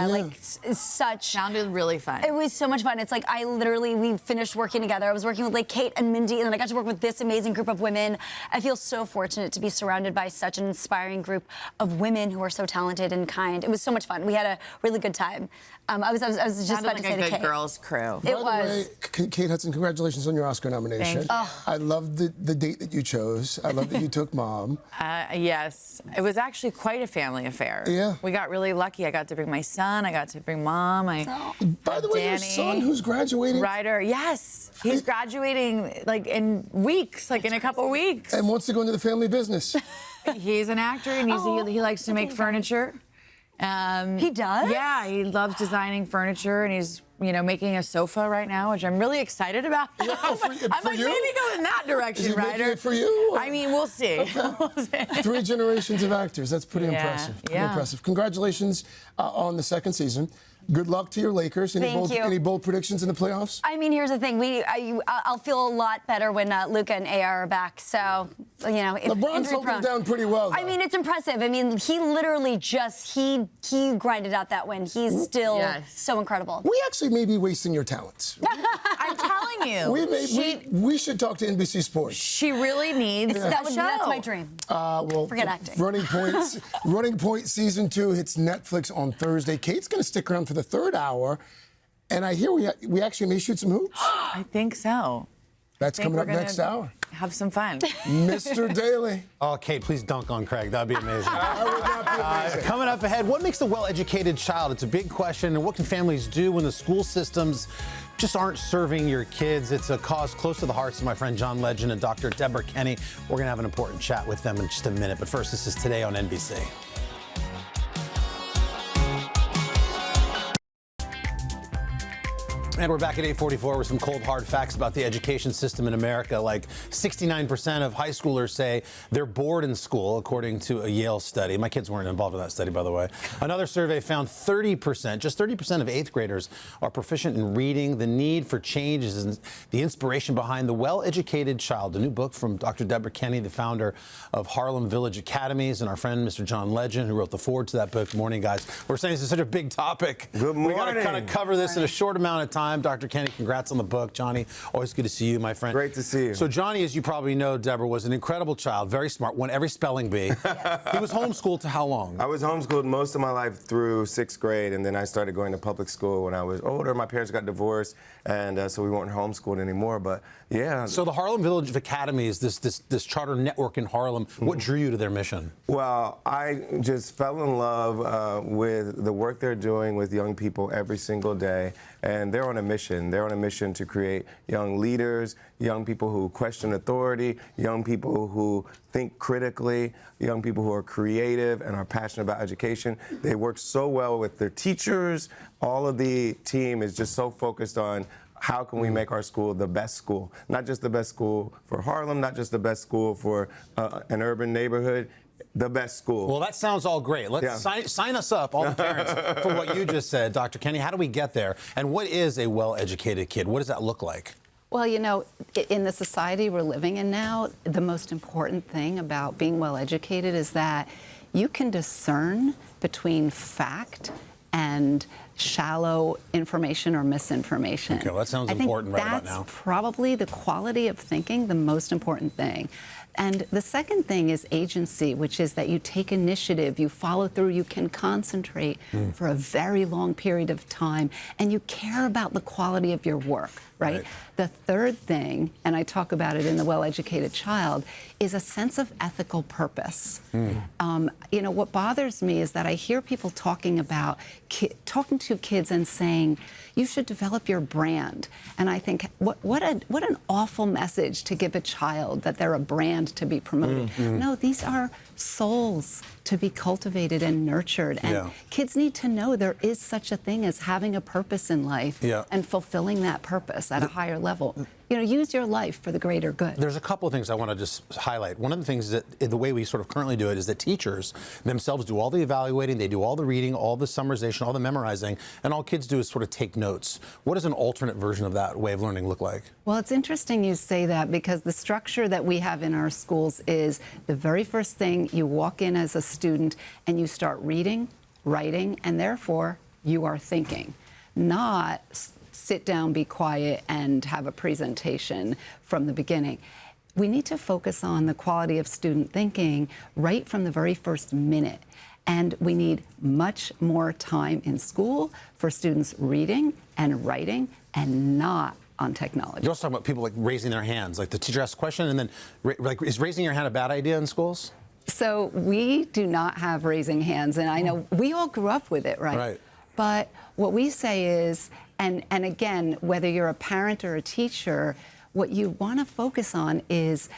Sounded really fun. It was so much fun. It's we finished working together. I was working with Kate and Mindy, and then I got to work with this amazing group of women. I feel so fortunate to be surrounded by such an inspiring group of women who are so talented and kind. It was so much fun. We had a really good time. I was just about to say to Kate. A good girls crew. It was. By the way, Kate Hudson, congratulations on your Oscar nomination. I love the date that you chose. I love that you took Mom. Yes. It was actually quite a family affair. Yeah. We got really lucky. I got to bring my son. I got to bring Mom. By the way, Danny, your son who's graduating? Ryder. Yes. He's graduating in weeks, in a couple weeks. And wants to go into the family business. He's an actor, and he likes to make furniture. He does? Yeah, he loves designing furniture, and he's making a sofa right now, which I'm really excited about. Yeah, maybe go in that direction, Is he Ryder. making it for you? I mean, we'll see. Okay. We'll see. 3 generations of actors. That's pretty impressive. Pretty impressive. Congratulations on the second season. Good luck to your Lakers. Thank you. Any bold predictions in the playoffs? I mean, here's the thing. I'll feel a lot better when Luka and AR are back. So, you know, LeBron's holding it down pretty well, though. I mean, it's impressive. I mean, he literally just he grinded out that win. He's still so incredible. We actually may be wasting your talents. I'm telling you. We should talk to NBC Sports. She really needs that show. That's my dream. Well, forget acting. Running Point Season 2 hits Netflix on Thursday. Kate's going to stick around for the third hour, and I hear we actually may shoot some hoops. I think so. That's coming up next hour. Have some fun. Mr. Daly. Oh, Kate, please dunk on Craig. That'd be amazing. That would not be amazing. Coming up ahead, what makes a well-educated child? It's a big question. And what can families do when the school systems just aren't serving your kids? It's a cause close to the hearts of my friend John Legend and Dr. Deborah Kenny. We're going to have an important chat with them in just a minute. But first, this is Today on NBC. And we're back at 8:44 with some cold, hard facts about the education system in America. Like 69% of high schoolers say they're bored in school, according to a Yale study. My kids weren't involved in that study, by the way. Another survey found 30%, just 30% of eighth graders are proficient in reading. The need for change is the inspiration behind The Well-Educated Child, a new book from Dr. Deborah Kenny, the founder of Harlem Village Academies, and our friend, Mr. John Legend, who wrote the foreword to that book. Good morning, guys. We're saying this is such a big topic. Good morning. We got to kind of cover this in a short amount of time. Dr. Kenny, congrats on the book. Johnny, always good to see you, my friend. Great to see you. So Johnny, as you probably know, Deborah, was an incredible child, very smart, won every spelling bee. He was homeschooled to how long? I was homeschooled most of my life through 6th grade, and then I started going to public school when I was older. My parents got divorced, and so we weren't homeschooled anymore, but yeah. So the Harlem Village Academy is this charter network in Harlem. What drew you to their mission? Well, I just fell in love with the work they're doing with young people every single day, and they're on a mission. They're on a mission to create young leaders, young people who question authority, young people who think critically, young people who are creative and are passionate about education. They work so well with their teachers. All of the team is just so focused on how can we make our school the best school? Not just the best school for Harlem, not just the best school for an urban neighborhood, the best school. Well, that sounds all great. Let's sign us up, all the parents, for what you just said, Dr. Kenny. How do we get there? And what is a well-educated kid? What does that look like? Well, you know, in the society we're living in now, the most important thing about being well-educated is that you can discern between fact and shallow information or misinformation. Okay, well, that sounds important right about now. That's probably the quality of thinking, the most important thing. And the second thing is agency, which is that you take initiative, you follow through, you can concentrate for a very long period of time, and you care about the quality of your work, right? The third thing, and I talk about it in The Well-Educated Child, is a sense of ethical purpose. You know, what bothers me is that I hear people talking about talking to kids and saying, you should develop your brand. And I think, what an awful message to give a child, that they're a brand to be promoted. No, these are souls to be cultivated and nurtured. And kids need to know there is such a thing as having a purpose in life and fulfilling that purpose at a higher level. You know, use your life for the greater good. There's a couple of things I want to just highlight. One of the things that the way we sort of currently do it is that teachers themselves do all the evaluating, they do all the reading, all the summarization, all the memorizing, and all kids do is sort of take notes. What does an alternate version of that way of learning look like? Well, it's interesting you say that, because the structure that we have in our schools is the very first thing you walk in as a student and you start reading, writing, and therefore you are thinking, not sit down, be quiet, and have a presentation from the beginning. We need to focus on the quality of student thinking right from the very first minute. And we need much more time in school for students reading and writing, and not on technology. You're also talking about people like raising their hands, like the teacher asks a question and then, like, is raising your hand a bad idea in schools? So we do not have raising hands, and I know we all grew up with it, right? But what we say is, and again, whether you're a parent or a teacher, what you want to focus on is,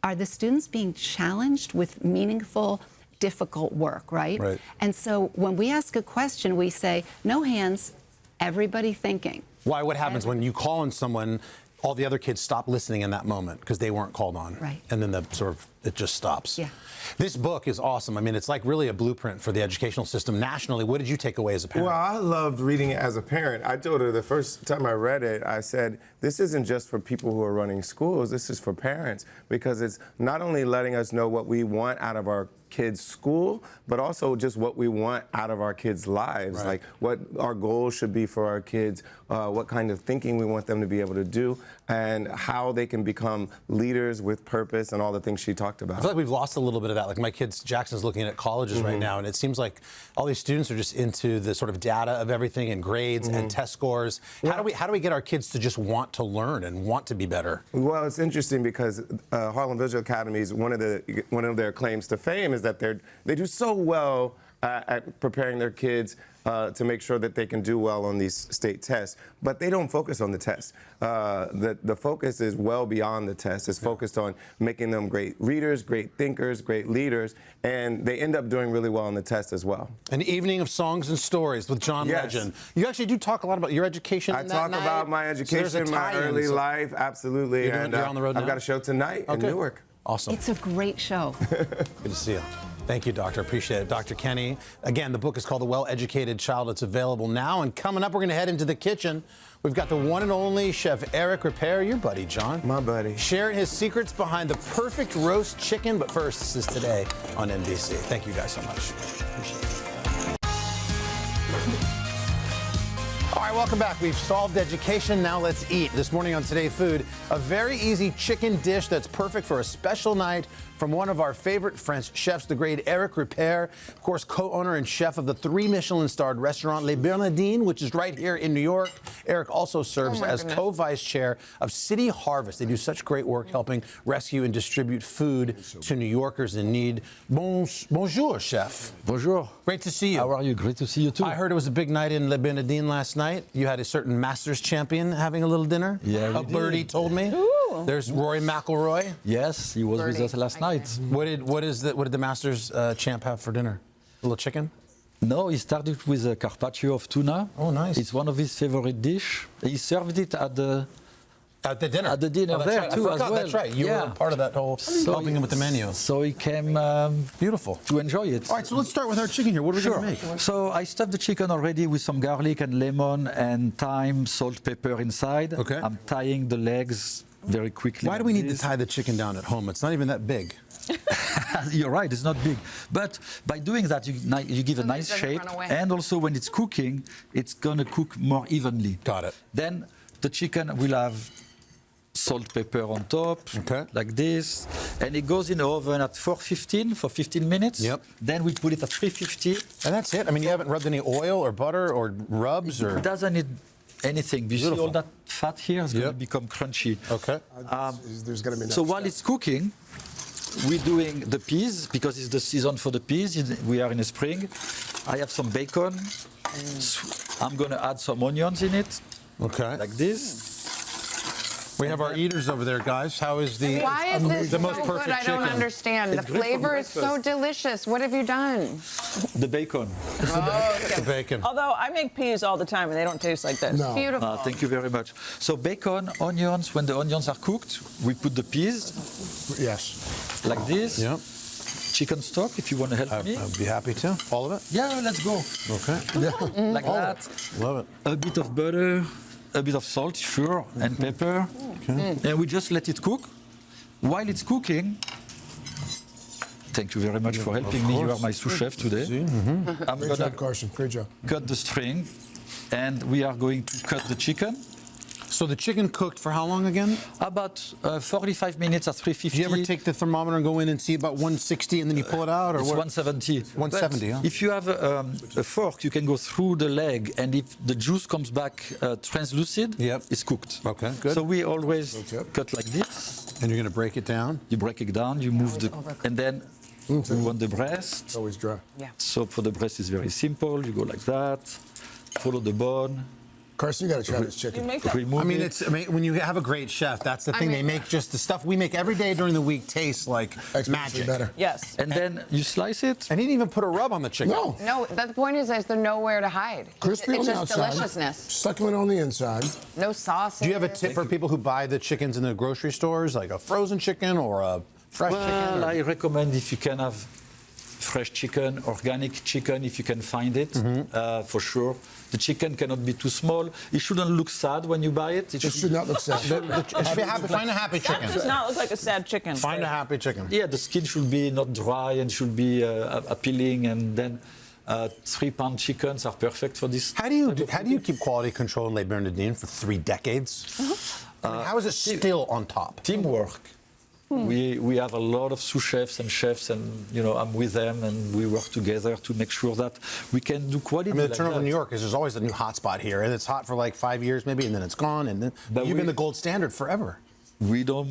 are the students being challenged with meaningful, difficult work, right? And so when we ask a question, we say, no hands, everybody thinking. Why? What happens when you call on someone, all the other kids stop listening in that moment because they weren't called on? Right. And then the sort of it just stops. Yeah. This book is awesome. I mean, it's like really a blueprint for the educational system nationally. What did you take away as a parent? Well, I loved reading it as a parent. I told her the first time I read it, I said, this isn't just for people who are running schools, this is for parents, because it's not only letting us know what we want out of our kids' school, but also just what we want out of our kids' lives, like what our goals should be for our kids, what kind of thinking we want them to be able to do, and how they can become leaders with purpose and all the things she talked about. I feel like we've lost a little bit of that. Like my kids, Jackson's looking at colleges right now, and it seems like all these students are just into the sort of data of everything and grades and test scores. How do we get our kids to just want to learn and want to be better? Well, it's interesting because Harlem Visual Academy's one of their claims to fame is that they do so well at preparing their kids to make sure that they can do well on these state tests, but they don't focus on the test. The focus is well beyond the test. It's focused on making them great readers, great thinkers, great leaders, and they end up doing really well on the test as well. An evening of songs and stories with John Legend. You actually do talk a lot about your education. I talk about my education, my early life, absolutely. You're on the road now? I've got a show tonight in Newark. Awesome. It's a great show. Good to see you. Thank you, Doctor. Appreciate it. Dr. Kenny, again, the book is called The Well-Educated Child. It's available now. And coming up, we're going to head into the kitchen. We've got the one and only Chef Eric Ripert, your buddy, John. My buddy. Sharing his secrets behind the perfect roast chicken. But first, this is Today on NBC. Thank you guys so much. Appreciate it. All right, welcome back. We've solved education. Now let's eat. This morning on Today Food, a very easy chicken dish that's perfect for a special night from one of our favorite French chefs, the great Eric Ripert, of course, co-owner and chef of the 3 Michelin-starred restaurant Les Bernardines, which is right here in New York. Eric also serves as co-vice chair of City Harvest. They do such great work helping rescue and distribute food to New Yorkers in need. Bonjour, chef. Bonjour. Great to see you. How are you? Great to see you too. I heard it was a big night in Les Bernardines last night. You had a certain Masters champion having a little dinner. Yeah, a birdie told me. Ooh. There's Rory McIlroy. Yes, he was with us last night. What did the Masters champ have for dinner? A little chicken? No, he started with a carpaccio of tuna. Oh, nice. It's one of his favorite dish. He served it at the dinner. At the dinner that's there right. too, I forgot, as well. That's right. You were part of that whole helping him with the menu. So he came beautiful to enjoy it. All right, so let's start with our chicken here. What are we going to make? So I stuffed the chicken already with some garlic and lemon and thyme, salt, pepper inside. Okay. I'm tying the legs very quickly. Why do we need to tie the chicken down at home? It's not even that big. You're right, it's not big. But by doing that, you give a nice shape. And also when it's cooking, it's going to cook more evenly. Got it. Then the chicken will have salt, pepper on top, like this. And it goes in the oven at 415 for 15 minutes. Yep. Then we put it at 350. And that's it? I mean, you haven't rubbed any oil or butter or rubs? Or It doesn't need anything. You see all that fat here is going to become crunchy. Okay. There's going to be so while it's cooking, we're doing the peas, because it's the season for the peas. We are in the spring. I have some bacon. I'm going to add some onions in it. Okay. Like this. We have our eaters over there, guys. How is the Why is this the so most perfect good? I don't chicken? understand. The flavor is so delicious. What have you done? The bacon. The bacon. Although I make peas all the time and they don't taste like this. No. Beautiful. Thank you very much. So bacon, onions, when the onions are cooked, we put the peas. Yes. Like this. Yep. Chicken stock, if you want to help me. I'd be happy to. All of it? Yeah, let's go. Okay. Like that. Love it. A bit of butter, a bit of salt, sure, and pepper. Okay. And we just let it cook. While it's cooking, thank you very much for helping me. You are my sous chef today. I'm Great job, Carson. Great job. Cut the string, and we are going to cut the chicken. So the chicken cooked for how long again? About 45 minutes at 350. Do you ever take the thermometer and go in and see about 160 and then you pull it out? Or it's what? 170. 170, huh? If you have a fork, you can go through the leg, and if the juice comes back translucid, it's cooked. Okay, good. So we always cut like this. And you're going to break it down? You break it down, you move the... And then we want the breast. It's always dry. Yeah. So for the breast, it's very simple. You go like that, follow the bone. Carson, you got to try this chicken. Remove I mean, it. when you have a great chef, that's the thing. They make just the stuff we make every day during the week tastes like magic. Better. Yes. And then you slice it. And he didn't even put a rub on the chicken. No. No, the point is there's nowhere to hide. Crispy it's on the just outside, deliciousness. succulent on the inside. No sauce. Do you have a tip for people who buy the chickens in the grocery stores, like a frozen chicken or a fresh chicken? I recommend if you can have fresh chicken, organic chicken, if you can find it, for sure. The chicken cannot be too small. It shouldn't look sad when you buy it. It should not look sad. It should be happy. Find a happy chicken. That does not look like a sad chicken. Find a happy chicken. Yeah, the skin should be not dry and should be appealing, and then 3-pound chickens are perfect for this. How do you keep quality control in Les Bernardines for 3 decades? I mean, how is it still on top? Teamwork. We have a lot of sous chefs and chefs, and I'm with them, and we work together to make sure that we can do quality. I mean, the like turnover that. in New York is there's always a new hotspot here, and it's hot for like 5 years maybe, and then it's gone, and then you've been the gold standard forever. We don't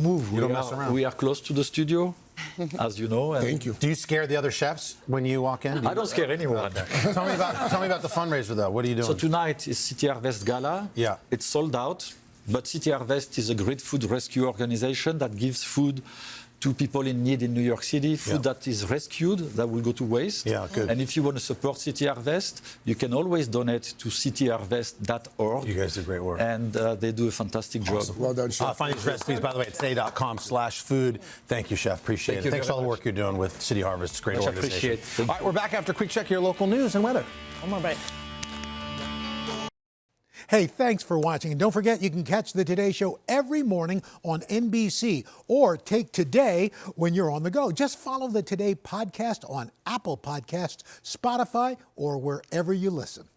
move. You don't mess around. We are close to the studio, as you know. And Thank you. Do you scare the other chefs when you walk in? I don't scare anyone. Tell me about the fundraiser though. What are you doing? So tonight is City Harvest Gala. Yeah. It's sold out, but City Harvest is a great food rescue organization that gives food to people in need in New York City, food that is rescued, that will go to waste. Yeah, good. And if you want to support City Harvest, you can always donate to cityharvest.org. You guys do great work. And they do a fantastic job. Well done, Chef. Find these recipes, by the way, at today.com/food. Thank you, Chef. Appreciate Thank it. you Thanks for all very the much. work you're doing with City Harvest. It's a great Much organization. appreciate. Thank All right, we're back after a quick check of your local news and weather. One more bite. Hey, thanks for watching. And don't forget, you can catch the Today Show every morning on NBC or take Today when you're on the go. Just follow the Today podcast on Apple Podcasts, Spotify, or wherever you listen.